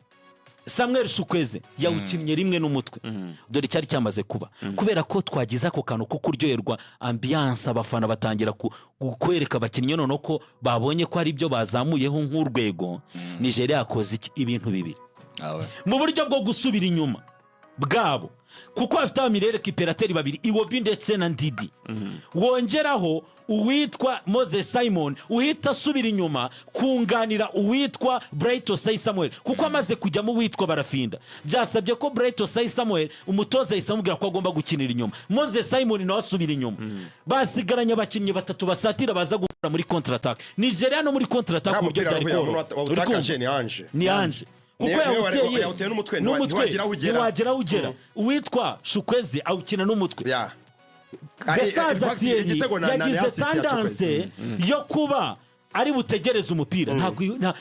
Samuel Shukweze yawukinnye rimwe n'umutwe dore cyari cyamaze kuba kubera ko twagize ako kantu ko kuryoherwa ambiance abafana batangira kwereka abakinnyi none ko babonye ko ari ibyo bazamuyeho nk'urwego Nigeria yakoze ibintu bibiri mu buryo bwo gusubira inyuma bwabo kuko afite amirere kiperateri babiri Iwobi ndetse na Ndidi wongeraho uwitwa Moses Simon uhita asubira inyuma kunganira uwitwa Bright Osai Samuel kuko amaze kujya mu witwa barafinda byasabye ko Bright Osai Samuel umutoza yisamubwira ko agomba gukinira inyuma Moses Simon nawe asubira inyuma basigaranye abakinnyi batatu basatira baza gukora muri contre attaque Nigeria no muri contre attaque uburyo byari ko ni Anje kuko yawuteye
n'umutwe
ntiwagera ugera uwitwa Shukweze awukina n'umutwe Gasaza Thierry yagize tendance yo kuba ari butegereza umupira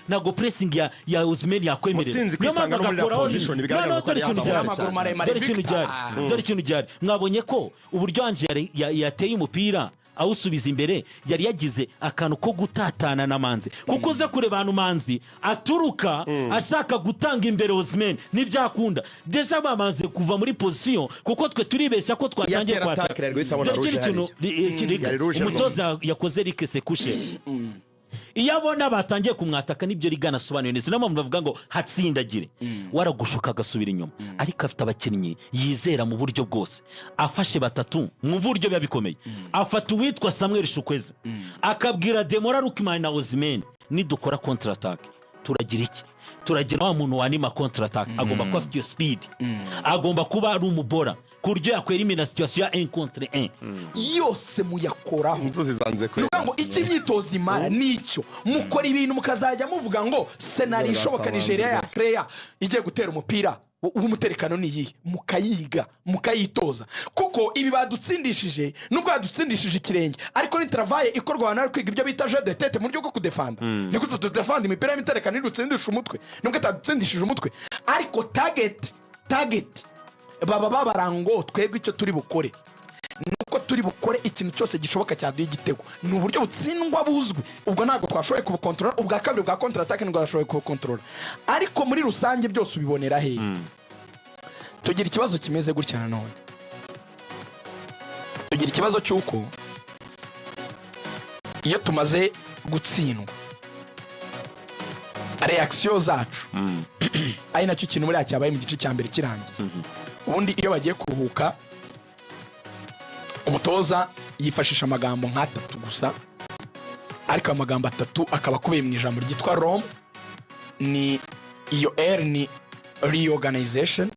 ntago pressing ya Osimhen yakwemerera
niyo mpamvu agakora position bigaragaza ko ari
dore ikintu cyari mwabonye ko uburyo Anje yateye umupira awusubiza imbere yari yagize akantu ko gutatana na Manzi kuko uze kureba hano Manzi aturuka ashaka gutanga imbere Osimhen ntibyakunda deja bamaze kuva muri position kuko twe turibeshya ko twatangiye kwataka umutoza yakoze Eric Sekushe iyo abona batangiye kumwataka nibyo rigana sobanuye neza namwe bavuga ngo hatsindagire waragushuka agasubira inyuma ariko afite abakinnyi yizera mu buryo bwose afashe batatu mu buryo bikomeye afata uwitwa Samuel Shukweze akabwira Demora Rukimani na Osimhen nidukora contre attaque turagira iki turagira wa muntu wanima contre attaque agomba kuba afite speed agomba kuba ari umubora kuryo yakwera imina situation ya 1 contre 1
yose muyakoraho
inzozi zanze kwe
ngo iki myitozo imara nicyo mukora ibintu mukazajya muvuga ngo scenario ishoboka Nigeria ya Crea igiye gutera umupira umuterekano ni iyi mukayiga mukayitoza kuko ibi badutsindishije nubwo badutsindishije ikirenge ariko ni travail ikorwa abantu ari kwiga ibyo bita jeu de tête mu buryo bwo kudefanda niko tudefanda imipira y'imiterekano idutsindisha umutwe nubwo atadutsindishije umutwe ariko target baba babarango twebwe icyo turi bukore nuko turi bukore ikintu cyose gishoboka cyaduye igitego ni uburyo butsindwa buzwi ubwo ntabwo twashoboye kubukontrola ubwa kabiri bwa contre attaque ntabwo twashoboye kubukontrola ariko muri rusange byose ubibonera he tugira ikibazo kimeze gutya nanone tugira ikibazo cy'uko iyo tumaze gutsindwa reaction zacu ari nacyo kintu muri cyabaye mu gice cya mbere kirangiye ubundi iyo bagiye kuruhuka umutoza yifashisha amagambo nk'atatu gusa, ariko amagambo atatu akaba akubiye mu ijambo ryitwa Rome. Ni iyo R ni reorganization,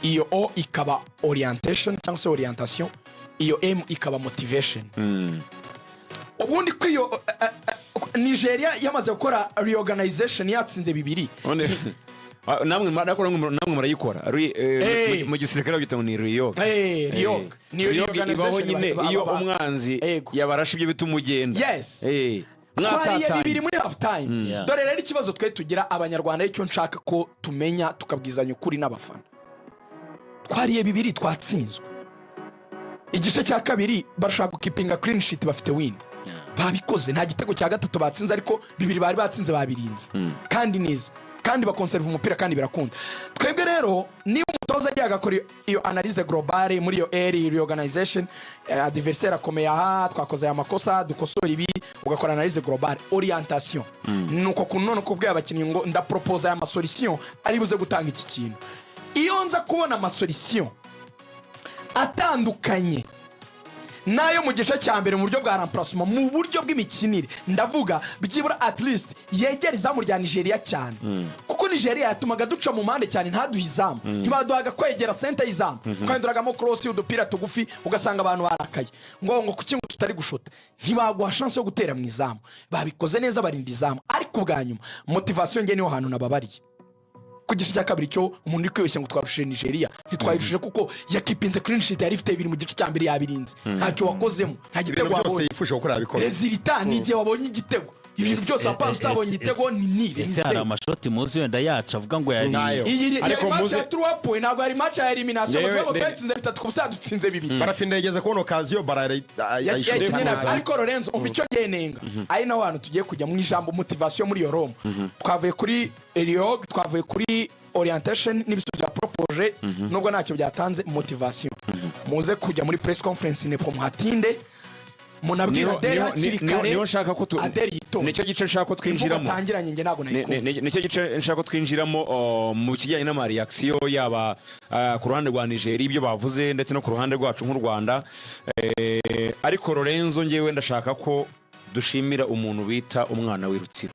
iyo O ikaba orientation cyangwa se orientation, iyo M ikaba motivation. Ubundi ko iyo Nigeria yamaze gukora reorganization yatsinze 2.
namwe murayikora mu gisirikare byita ngo ni Riyog.
Ni
ibaho nyine iyo umwanzi yabarashe ibyo bituma ugenda.
Yes. Twariye 2 muri half time. Dore rero ikibazo twe tugira abanyarwanda icyo nshaka ko tumenya tukabwizanya ukuri n'abafana. Twariye 2 twatsinzwe. Igice cya kabiri barashaka gukipinga clean sheet bafite win. Babikoze nta gitego cya gatatu batsinze, ariko 2 bari batsinze babirinze. Kandi neza. Kandi bakonserva umupira kandi birakunda. Twebwe rero niba umutoza yagakora iyo analyse globale muri iyo reorganization, adversaire akomeye aha, twakoze Amakosa, dukosora ibi, ugakora analyse globale, orientation. Nuko kunono kubwe abakinnyi ngo ndapropose aya solution ari buze gutanga iki kintu. Iyo nza kubona ama solution atandukanye nayo mu gice cya mbere mu buryo bwa remplacement, mu buryo bw'imikinire, ndavuga byibura at least yegera izamu rya Nigeria cyane. Kuko Nigeria yatumaga duca mu mande cyane ntaduha izamu, ntibaduhaga kwegera center y'izamu, kwanduragamo cross y'udupira tugufi ugasanga abantu barakaye ngo kuki ngo tutari gushota, ntibaguha chance yo gutera mu izamu. Babikoze neza barinda izamu, ariko bwa nyuma motivation nge niho hantu nababariye. Ku gice cya kabiri cyo umuntu uri kwibeshya ngo twarushije Nigeria, ntitwayirushije kuko yakipinze clean sheet yari ifite 2 mu gice cya mbere yabirinze. Ntacyo wakozemo, nta gitego wabonye.
Yifuje gukora abikoze.
Resultat ni igihe wabonye igitego. Ibintu byose apanze utabonye igitego ni nire.
Ese hari amashoti muzi wenda yacu avuga ngo yari.
Ariko match ya 3 point ntabwo ari match ya elimination, twaba twatsinze 3 kubusa dutsinze 2.
Barafinda yageze kubona occasion
barayishimira. Ariko Lorenzo umva icyo genenga ari naho hantu tugiye kujya mu ijambo motivation muri yo Rome. Twavuye kuri Eliog, twavuye kuri orientation n'ibisubizo bya propose, nubwo ntacyo byatanze motivation. Muze kujya muri press conference ne muhatinde munabwira Aderi hakiri kare.
Niyo nshaka ko nicyo gice nshaka ko twinjiramo.
Tangiranye nge nago nayikunze.
Nicyo gice nshaka ko twinjiramo mu kijyanye n'ama reaction yaba ku ruhande rwa Nigeria ibyo bavuze ndetse no ku ruhande rwacu nk'u Rwanda. Ariko Lorenzo ngewe ndashaka ko dushimira umuntu bita umwana w'irutsiro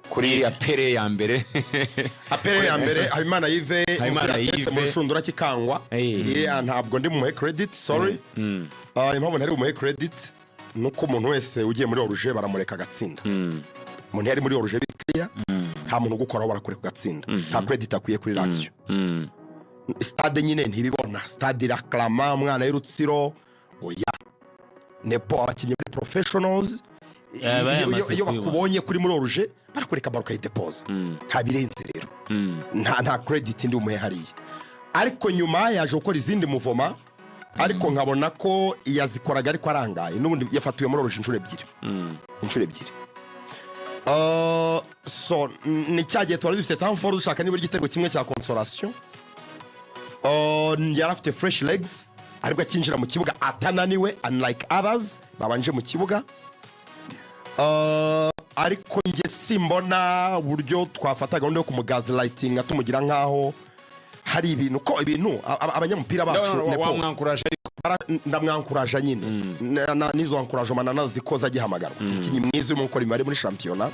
kuri apere ya mbere.
Apere ya mbere Habimana Yves umupira mu rushundura kikangwa. Ntabwo ndi mu credit, sorry. Impamvu ntari mu credit nuko umuntu wese ugiye muri oruje baramureka Agatsinda. Umuntu yari muri oruje bikiriya, nta muntu gukoraho barakureka Agatsinda. Nta credit akwiye kuri Lazio. Stade nyine ntibibona, stade iraklama umwana w'irutsiro. Oya, nepo abakinnyi muri professionals. Iyo bakubonye kuri muri oruje barakureka baruka yidepoza. Nta birenze rero. Nta credit ndi umuhe hariya. Ariko nyuma yaje gukora izindi muvoma, ariko nkabona ko yazikoraga ariko arangaye, n'ubundi yafatuye muri oruje inshuro ebyiri. So ni cyagiye twari dufite time for dushaka niba igitego kimwe cya consolation. Yari afite fresh legs, ariko akinjira mu kibuga atananiwe unlike others babanje mu kibuga. Ariko nge simbona buryo twafata gahunda yo kumugaza lighting atumugira nkaho hari ibintu ko ibintu abanyamupira bacu ndamwankuraje nyine nizo encouragement nazikoza agihamagara ikinyi mwiza mu gukora imari muri championnat.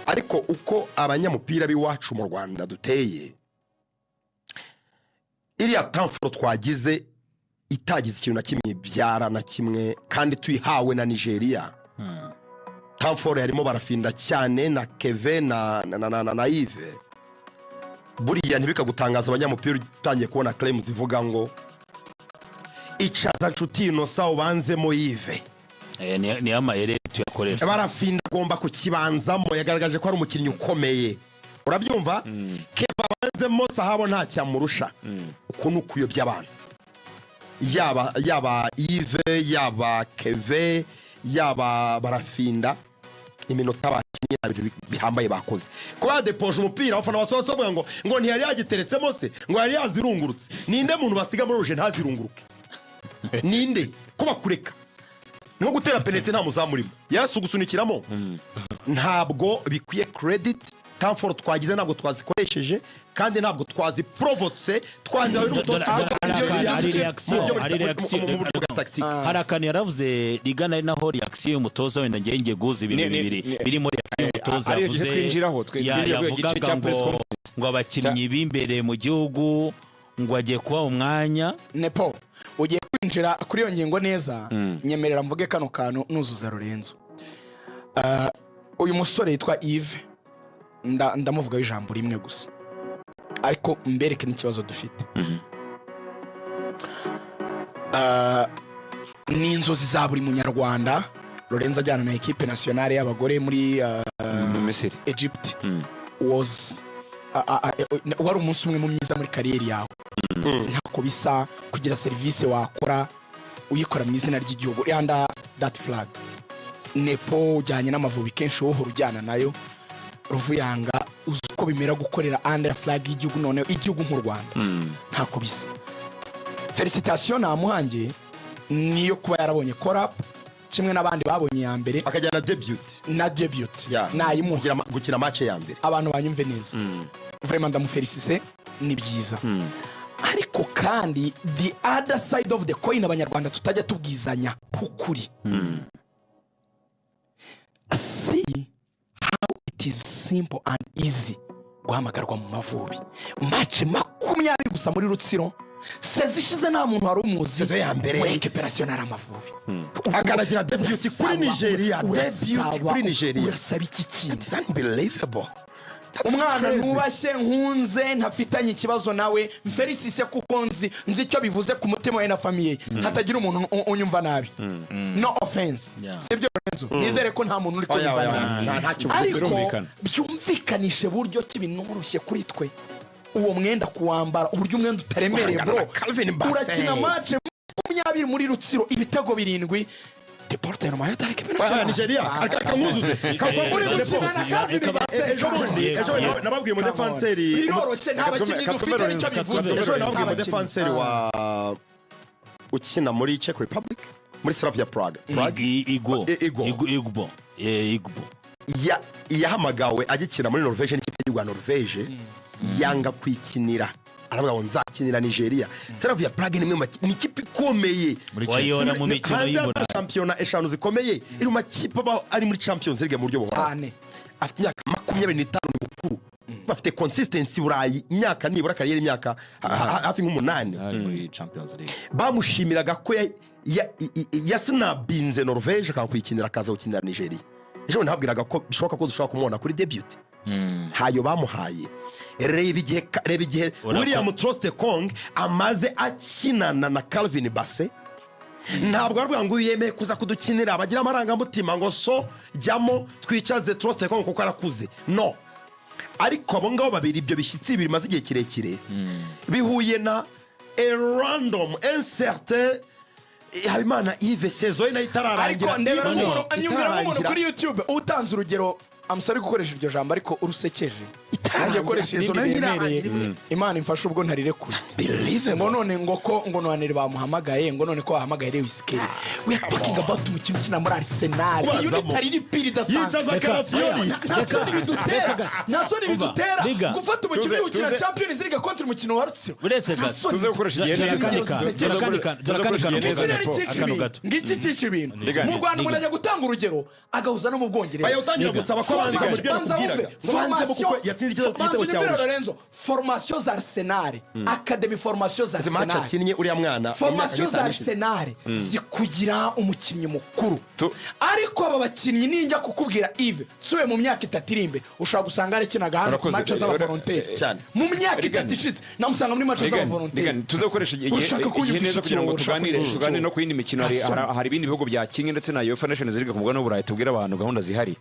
Ariko uko abanyamupira biwacu mu Rwanda duteye, iriya tamforo twagize itagize ikintu na kimwe byara na kimwe, kandi tuyihawe na Nigeria. Tamforo yarimo barafinda cyane na Keve na Yves. Buriya ntibikagutangaza abanyamupira utangiye kubona claims zivuga ngo icaza nshuti Innocent ubanzemo Yves.
Ni amayere tuyakoresha.
Barafinda agomba kukibanzamo, yagaragaje ko ari umukinnyi ukomeye. Urabyumva? Keva banzemo sahabo nta cyamurusha. Uko nukuyobya abantu. Yaba Yves, yaba Keve, yaba barafinda iminota bakinye nabyo bihambaye bakoze. Kuba depoje umupira abafana basohotse bavuga ngo ntiyari yagiteretsemo se, ngo yari yazirungurutse. Ninde muntu basiga muri oruje ntazirunguruke? Ninde ko bakureka? Nko gutera penalty nta muzamurimo. Yasugusunikiramo. Ntabwo bikwiye credit kamforo twagize ntabwo twazikoresheje kandi ntabwo twaziprovotse twazihawe n'umutoza mu buryo bwa tactique.
hari akantu yaravuze rigana ari naho reaction y'umutoza wenda ngiye guza ibintu bibiri birimo reaction y'umutoza yavugaga ngo abakinnyi b'imbere mu gihugu ngo agiye kuba umwanya
Nepo ugiye kwinjira kuri iyo ngingo neza nyemerera mvuge kano kantu nuzuza Lorenzo. Uyu musore yitwa Yves ndamuvuga ijambo rimwe gusa ariko mbereke n'ikibazo dufite. Ni inzozi za buri munyarwanda Lorenzo ajyana na equipe nationale y'abagore muri
Misiri
Egypt wari umunsi umwe mu myiza muri kariyeri yawe. Ntako bisa kugira service wakora uyikora mu izina ry'igihugu yanda that flag. Nepo ujyanye n'Amavubi kenshi wohora ujyana nayo Ruvuyanga uko bimera gukorera under flag y'igihugu none igihugu nk'u Rwanda ntako bisa. Felicitation namuhange niyo kuba yarabonye corrup kimwe n'abandi babonye ya mbere
akajyana debut
nayimugira
gukina match ya mbere
abantu banyumve neza. Vraiment ndamufelicite ni byiza ariko kandi the other side of the coin abanyarwanda tutajya tubwizanya kukuri. See how it is simple and easy guhamagarwa mu Mavubi match 20 gusa muri Rutsiro sezishize nta muntu wari umuzi
sezo ya mbere
weke operational Amavubi
akanagira debut kuri Nigeria
urasaba iki kintu?
It's unbelievable.
Umwana nubashye nkunze ntafitanye ikibazo nawe Felicise kuko nzi icyo bivuze ku mutima we na famille hatagira umuntu unyumva nabi. No offense sibyo Lorenzo nizere ko nta muntu uri kunyumva nabi ariko byumvikanishe buryo kibinoroshye kuri twe uwo mwenda kuwambara uburyo umwenda utaremereye bro urakina match 20 muri Rutsiro ibitego 7 Deporte no mayo tareke
bera Nigeria akamuzuze
muri Rutsiro
nababwiye mu defenseur
biroroshye nta bakinnyi dufite nicyo bivuze
nababwiye mu defenseur wa ukina muri Czech Republic muri Slavia Prague
Igbo
yahamagawe agikina muri Norvège n'ikipe y'u Norvège yanga kwikinira aravuga ngo nzakinira Nigeria. Slavia Prague ni imwe mu ikipe ikomeye
wayora mu mikino y'ibura
championnat eshanu zikomeye iri mu makipe ari muri Champions League mu buryo buhoraho. Afite imyaka 25 mukuru bafite consistency Burayi imyaka nibura kariyeri imyaka hafi nk'umunani
muri Champions League.
Bamushimiraga ko yasinabinze Norvège akakwikinira akaza gukinira Nigeria. Ejo ntabwiraga ko bishoboka ko dushobora kumubona kuri debut hayo bamuhaye. Reba igihe William Trostekong amaze akinana na Calvin Bassey ntabwo aravuga ngo yemeye kuza kudukinira abagira amarangamutima ngo so jyamo twicaze Trostekong kuko arakuze no. Ariko abo ngabo babiri ibyo bishyitsi bimaze igihe kirekire bihuye na a random incertain Habimana Yves saison ina itararangira.
Ariko ndebera umuntu kuri YouTube utanze urugero amusari gukoresha iryo jambo ariko urusekeje itangiye gukoresha Imana imfasha ubwo ntarire kure ngo none ngo none bamuhamagaye ngo none ko bahamagaye Lewiskeri. We are talking about umukino ukina muri Arsenal iyo itari ripiri dasanzwe nasoni bidutera gufata umukino ukina Champions League kontra umukino wa Rutsiro
uretse gato
tuze gukoresha
ngiki cyishe ibintu mu Rwanda murajya gutanga urugero agahuza no mu Bwongereza
bayotangira gusaba ko
formation za Arsenal academy formation za Arsenal formation za Arsenal zikugira umukinnyi mukuru ariko aba bakinnyi ninjya kukubwira Yves suwe mu myaka 3 irimbe ushaka gusanga ari kinaga hano match za volontaire mu myaka 3 ishize namusanga muri match za volontaire.
Tuze gukoresha igihe neza kugira ngo tuganire no kuyindi mikino hari ibindi bihugu bya Kingi ndetse na UEFA Nations League kubwa no Burayi tubwira abantu gahunda zihari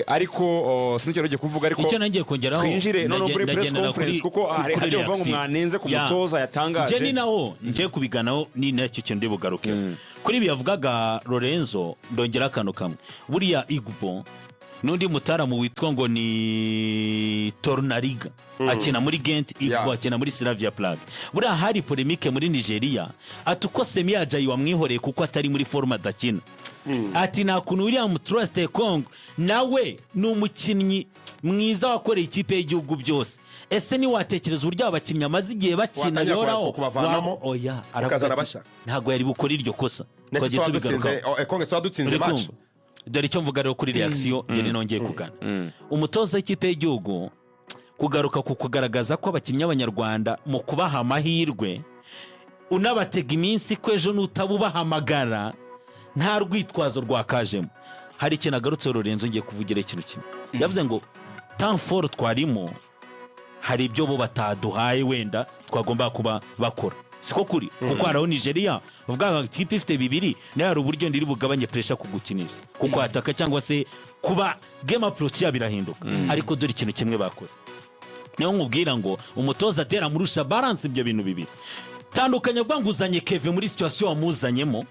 ariko sinjye roje kuvuga ariko
icyo nagiye kongeraho
kwinjire no muri press conference kuko hari uvuga ngo mwanenze ku mutoza yatangaje
je ni naho ngiye kubiganaho ni nacyo cyo ndi bugaruke kuri biyavugaga Lorenzo ndongera kano kamwe buriya Igbo nundi mutaramu witwa ngo ni Tornariga akina muri Gent Igbo akina muri Slavia Prague. Buriya hari polemique muri Nigeria atuko Semiajayi wamwihoreye kuko atari muri forma dakina ati nakuntu William Trostekong nawe ni umukinnyi mwiza wakoreye ikipe y'igihugu byose ese niwatekereza uburyo abakinnyi amaze igihe bakina rero
kubavanamo
oya
ukazana bashya
ntabwo yari bukora iryo kosa
nese wadutsinze match
dore icyo mvuga rero kuri reaction yari nongeye kugana umutoza w'ikipe y'igihugu kugaruka ku kugaragaza ko abakinnyi b'abanyarwanda mu kubaha amahirwe unabatega iminsi ko ejo nutabubahamagara nta rwitwazo rwakajemo hari ikintu agarutse Lorenzo ngiye kuvugira ikintu kimwe yavuze ngo tanforo twarimo hari ibyo bo bataduhaye wenda twagomba kuba bakora siko kuri kuko haraho Nigeria uvuga ngo ikipe ifite bibiri nayo hari uburyo ndiri bugabanye pressure kugukinisha kuko ataka cyangwa se kuba game approach yabirahinduka ariko dore ikintu kimwe bakoze niyo nkubwira ngo umutoza atera murusha balance ibyo bintu bibiri tandukanye bwanguzanye Kevin muri situation wamuzanyemo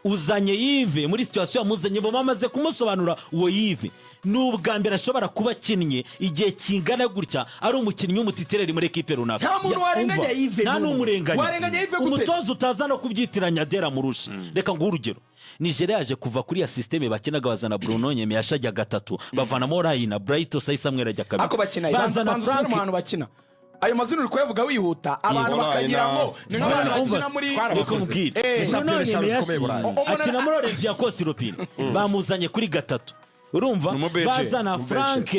uzanye Yves muri situation wamuzanye bo bamaze kumusobanura uwo Yves n'ubwa mbere ashobora kuba kinnye igihe kingana gutya ari umukinnyi w'umutitereri muri equipe runaka
nta muntu warenganya Yves
nta n'umurenganya
warenganya Yves
umutoza utaza no kubyitiranya Adera murusha reka ngo urugero Nigeria yaje kuva kuri ya systeme bakinaga bazana Bruno Nyeme yashajya gatatu bavanamo Rayina Brighto Saisa mwera kabiri
ako bakina bazana Frank mu bakina ayo mazina uri kuyavuga wihuta abantu bakagira ngo ni nk'abantu bakina muri
akina muri Olivier Yakoze Europine bamuzanye kuri gatatu urumva bazana Frank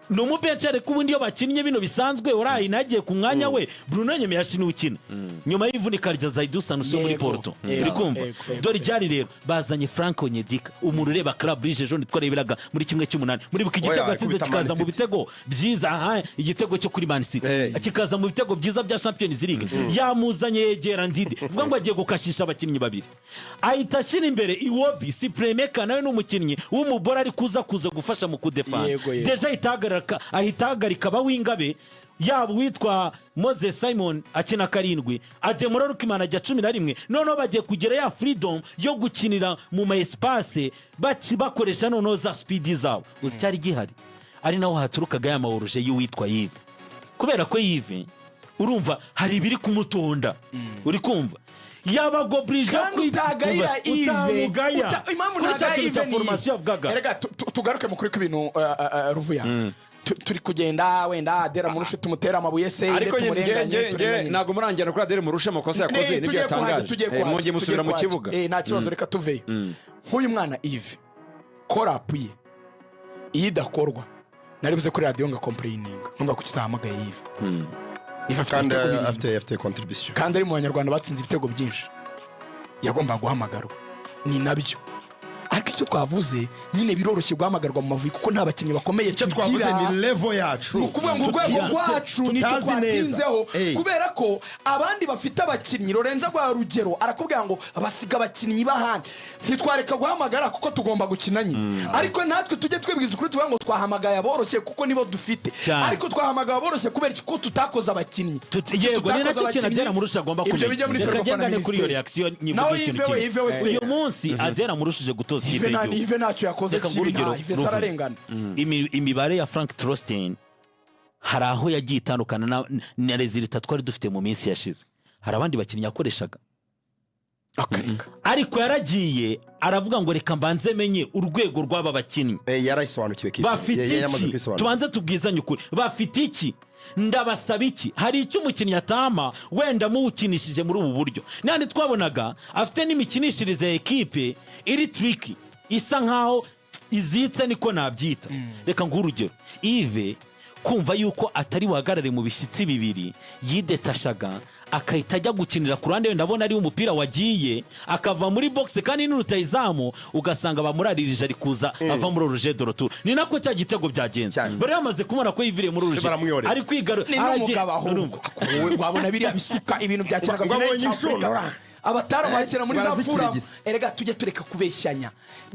n'umubenche ariko ubundi yo bakinnye bino bisanzwe urayi nagiye ku mwanya we Bruno Nyeme yashini ukina nyuma y'ivunika rya Zaidusa no muri Porto uri kumva dore jari rero bazanye Frank Onyedika umuntu ureba Club Brugge Jean twareberaga muri kimwe cy'umunani muri buki igitego atsinze kikaza mu bitego byiza igitego cyo kuri Man City kikaza mu bitego byiza bya Champions League yamuzanye yegera Ndidi vuga ngo agiye gukashisha abakinnyi babiri ahita shira imbere Iwobi si playmaker nawe n'umukinnyi w'umubora ari kuza gufasha mu kudefend deja ahitagarika bawingabe yaba witwa Moses Simon akina karindwi Ademora Rukimana ajya 11 noneho bagiye kugera ya freedom yo gukinira mu ma espace bakoresha noneho za speed zabo uzicyari gihari ari naho haturukaga ya maworoje y'uwitwa Yves kubera ko Yves urumva hari ibiri kumutonda uri kumva yabago Brigge
kwitagayira
Yves
impamvu ntagayira
formation yavugaga
erega tugaruke mu kuri kw'ibintu Ruvuya turi kugenda wenda Adera murusha tumutera amabuye se
ariko nge nago murangira kuri Adera murusha amakosa yakoze nibyo yatangaje mwongeye musubira mu kibuga
nta kibazo reka tuveyo nk'uyu mwana Yves korapuye idakorwa naribuze kuri radio nga complaining numva ko kitahamagaye Yves
kandi afite contribution
kandi ari mu banyarwanda batsinze ibitego byinshi yagomba guhamagarwa ni nabyo ariko icyo twavuze nyine biroroshye guhamagarwa mu Mavubi kuko nta bakinnyi bakomeye
icyo twavuze ni level yacu
ukuvuga ngo urwego rwacu nicyo twatinzeho kubera ko abandi bafite abakinnyi Lorenzo rwa rugero arakubwira ngo basiga abakinnyi bahandi ntitwareka guhamagara kuko tugomba gukina nyine ariko natwe tujye twibwiza ukuri tuvuga ngo twahamagaye aboroshye kuko nibo dufite ariko twahamagaye aboroshye kubera ko tutakoze abakinnyi
yego ni nacyo kintu Adera murusha agomba kumenya kagengane kuri iyo reaction nyivuga ikintu kimwe uyu munsi Adera murushije gutoza
Yves ntacyo yakoze Yves ararengana
imibare ya Frank Trosten hari aho yagiye itandukana na resultat twari dufite mu minsi yashize hari abandi bakinnyi yakoreshaga
akareka
ariko yaragiye aravuga ngo reka mbanze menye urwego rw'aba bakinnyi
yarayisobanukiwe
bafite iki tubanze tubwizanye ukuri bafite iki ndabasaba iki hari icyo umukinnyi atama wenda muwukinishije muri ubu buryo nandi twabonaga afite n'imikinishirize ya ekipe iri tricky isa nkaho izitse niko nabyita reka ngo urugero Yves kumva yuko atari wagarare mu bishyitsi bibiri yidetashaga akahita ajya gukinira ku ruhande ndabona ari umupira wagiye akava muri box kandi n'urutayizamu ugasanga bamuraririje ari kuza ava muri Roger de Retour ni nako cya gitego byagenze bari yamaze kumara ko yiviriye muri Roger ari kwigarura
ni n'umugabo wabona biriya bisuka ibintu byakiraga abatara bakira muri za fura erega tujye tureka kubeshyanya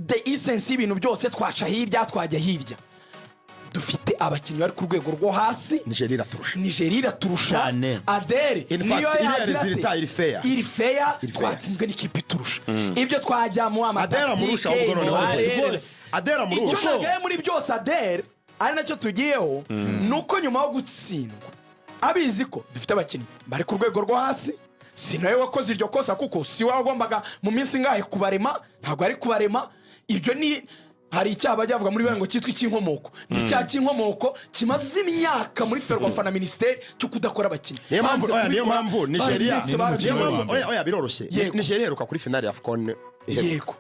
the essence y'ibintu byose twaca hirya twajya hirya dufite abakinnyi bari ku rwego rwo hasi Nigeria iraturusha Adere niyo yagira iri fair twatsinzwe n'ikipe iturusha ibyo twajya mu
Adera murusha ubwo none Adera murusha
icyo muri byose Adere ari nacyo tugiyeho nuko nyuma yo gutsindwa abizi ko dufite abakinnyi bari ku rwego rwo hasi sinawe wakoze iryo kosa kuko si wagombaga mu minsi ngahe kubarema ntabwo ari kubarema ibyo hari icyaha bajya bavuga muri ngo cyitwa icy'inkomoko ni icyaha cy'inkomoko kimaze imyaka muri ferwafa na minisiteri cyo kudakora abakinnyi
niyo mpamvu Nigeria oya biroroshye
Yego.
Nigeria iheruka kuri finale ya AFCON
yego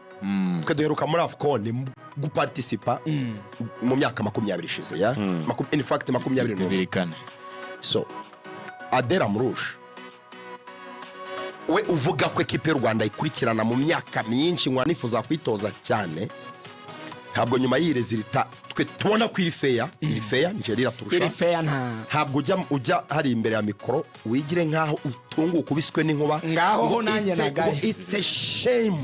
twe duheruka muri AFCON guparticipa mu myaka 20 ishize ya in fact 20
bibirikane
so Adera Murusha we uvuga ko ekipe y'u Rwanda ikurikirana mu myaka myinshi nifuza kwitoza cyane ntabwo nyuma y'irezilita twe tubona ko iri fair Nigeria turusha
iri fair
ntabwo ujya hari imbere ya mikoro wigire nkaho utunguka ubiswe n'inkuba
ngaho nanjye nagaye
it's a shame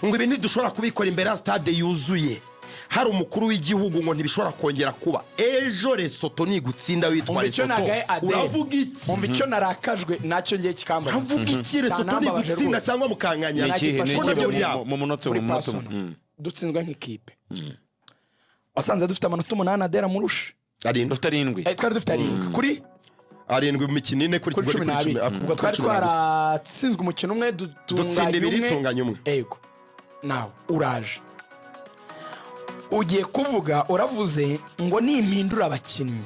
ngo ibintu dushobora kubikora imbere ya stade yuzuye hari umukuru w'igihugu ngo ntibishobora kongera kuba ejo Lesotho ni gutsinda witwa Lesotho uravuga iki
mu bico narakajwe nacyo ngiye kikambaza
uravuga iki Lesotho ni gutsinda cyangwa mukanganya
mu munota
dutsinzwe nk'ikipe wasanze dufite amanota 8 Adera Murusha
dufite 7
twari dufite 7 kuri
7 mu mikino ine kuri
12 ubwo twari twaratsinzwe umukino umwe
dutsinda 2 tunganya umwe
yego nawe uraje ugiye kuvuga uravuze ngo nimpindura abakinnyi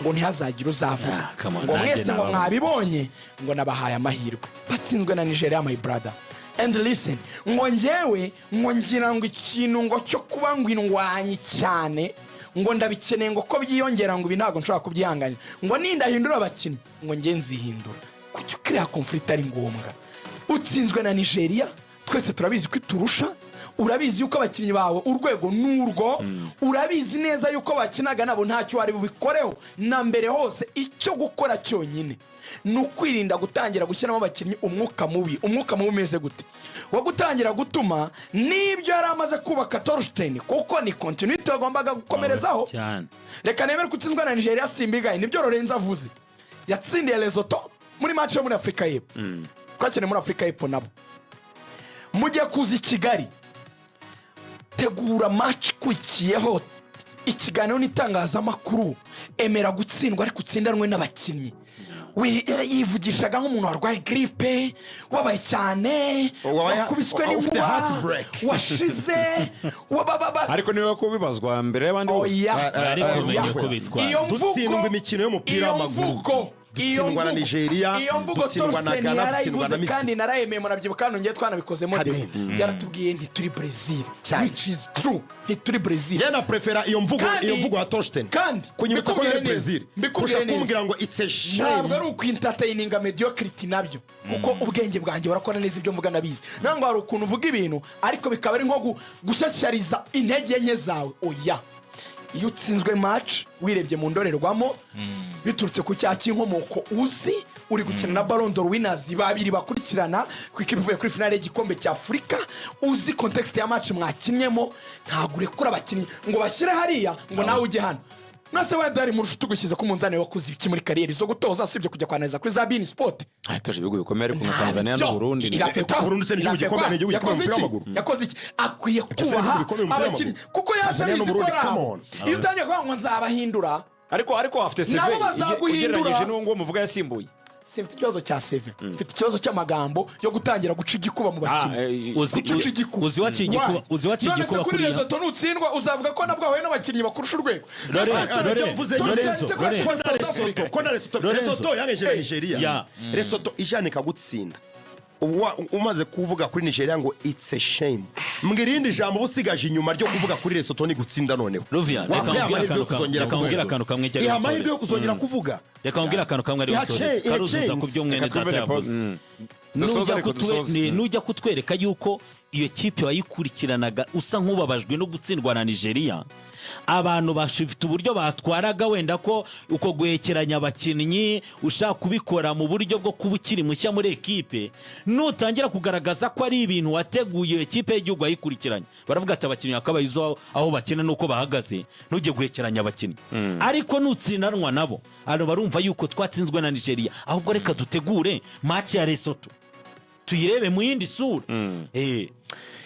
ngo ntihazagira uzavuga ngo mwese ngo mwabibonye ngo nabahaye amahirwe batsinzwe na Nigeria my brother and listen ngo njyewe ngo ngira ngo ikintu ngo cyo kuba ngo indwanyi cyane ngo ndabikeneye ngo ko byiyongera ngo ibi ntabwo nshobora kubyihanganira ngo nindahindura abakinnyi ngo nge nzihindura kuki ukiriya conflict ari ngombwa utsinzwe na Nigeria twese turabizi ko iturusha urabizi yuko abakinnyi bawe urwego n'urwo urabizi neza yuko bakinaga nabo ntacyo wari bubikoreho na mbere hose icyo gukora cyonyine ni ukwirinda gutangira gushyiramo abakinnyi umwuka mubi umeze gute wo gutangira gutuma n'ibyo yari amaze kubaka Torsten kuko ni continuity wagombaga gukomerezaho reka nemere kutsinzwa na Nigeria simbigaye nibyo Lorenzo avuze yatsindiye Lesotho muri match yo muri Afrika y'Epfo twakene muri Afrika y'Epfo nabo mujye kuza i Kigali tegura match kwikiyeho ikiganiro n'itangazamakuru emera gutsindwa ariko utsindanwe n'abakinnyi yivugishaga nk'umuntu warwaye grippe wabaye cyane wakubiswe n'inkuba washize
ariko niwe kubibazwa mbere y'abandi bose
ariko umenye ko bitwara
dutsindwa imikino y'umupira w'amaguru dutsindwa na Nigeria dutsindwa na Ghana dutsindwa na Misiri
kandi narayemeye munabyibuka none ngiye twanabikozemo yaratubwiye ntituri Brazil which is true ntituri Brazil
jana prefera iyo mvugo ya Torsten kunyibutsa ko ari Brazil kurusha kumbwira ngo it's a shame
ntabwo ari ukwintataininga mediocrity nabyo kuko ubwenge bwanjye barakora neza ibyo mvuga nabizi nango hari ukuntu uvuga ibintu ariko bikaba ari nko gushyashyariza intege nke zawe oya iyo utsinzwe match wirebye mu ndorerwamo biturutse ku cyaha cy'inkomoko uzi uri gukina na Ballon d'Or winners babiri bakurikirana ku ikipe ivuye kuri finale y'Igikombe cya Afurika uzi context ya match mwakinyemo ntabwo urekura abakinnyi ngo bashyire hariya ngo nawe ujye hano nase Adera Murusha tugushyize ku munzani wakoze iki muri kariyeri zo gutoza usibye kujya kwanariza kuri za Bein Sport
toje ibigo bikomeye ariko nka Tanzania no Burundi
Burundi se n'igihugu gikomeye n'igihugu cy'umupira w'amaguru
yakoze iki akwiye kubaha abakinnyi kuko yaje bizikora iyo utangiye kuvuga ngo nzabahindura
ariko afite CV ugereranyije n'uwo muvuga yasimbuye
sifite ikibazo cya CV mfite ikibazo cy'amagambo yo gutangira guca igikuba mu bakinnyi
uzi waciye igikuba
kuri Lesotho nutsindwa uzavuga ko nabwo ahuye n'abakinnyi bakurusha urwego
Lesotho yangeje Nigeria Lesotho ijanika gutsinda umaze kuvuga kuri Nigeria ngo it's a shame mbwirindi jambo busigaje inyuma ryo kuvuga kuri Lesotho ni gutsinda noneho
reka mbwira akantu kamwe cyane
amahirwe yo kuzongera kuvuga
reka mbwira akantu kamwe ari gusoreza karuzuza ku byo mwene data yavuze nujya kutwereka yuko iyo kipe wayikurikiranaga usa nk'ubabajwe no gutsindwa na Nigeria abantu bashifite uburyo batwaraga wenda ko uko guhekeranya abakinnyi ushaka kubikora mu buryo bwo kubukiri mushya muri ekipe nutangira kugaragaza ko ari ibintu wateguye ekipe y'igihugu ayikurikiranye baravuga ati abakinnyi akabayizo aho bakina nuko bahagaze ntujye guhekeranya abakinnyi ariko nutsindanwa nabo ano barumva yuko twatsinzwe na Nigeria ahubwo reka dutegure match ya Lesotho tuyirebe mu yindi sura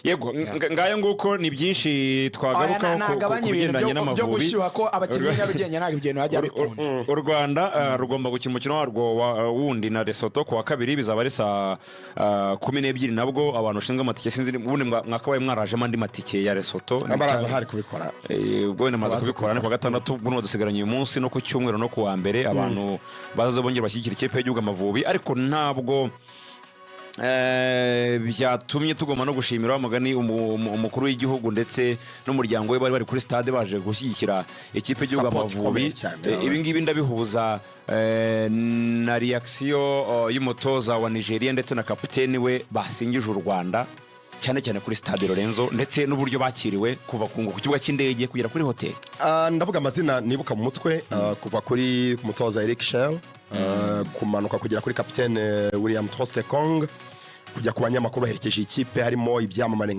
yego ngayo nguko ni byinshi twagarukaho
nagabanye ibintu byo gushyuha ko abakinnyi nyarugenge ntabwo ibyo bajya bikunda.
u Rwanda rugomba gukina umukino warwo wundi na Lesotho ku wa kabiri bizaba ari saa 12 nabwo abantu ushinzwe amatike sinzi ubundi mwakabaye mwarajemo andi matike ya Lesotho
baraza hari kubikora
ubwo wenda maze kubikora ni ku wa gatandatu ubwo dusigaranye uyu munsi no ku cyumweru no ku wa mbere abantu bazaza bongera bashyigikira ikipe y'igihugu Amavubi ariko ntabwo byatumye tugomba no gushimira umugani umukuru w'igihugu ndetse n'umuryango we bari kuri stade baje gushyigikira ikipe y'igihugu Amavubi. Ibi ngibi ndabihuza na reaction y'umutoza wa Nigeria ndetse na kapiteni we basingije u Rwanda cyane cyane kuri stade Lorenzo ndetse n'uburyo bakiriwe kuva ku kibuga cy'indege kugera kuri hotel.
Ndavuga amazina nibuka mu mutwe kuva kuri umutoza Eric Shell kumanuka kugera kuri kapiteni William Trostekong kujya ku banyamakuru baherekeje ikipe harimo ibyamamare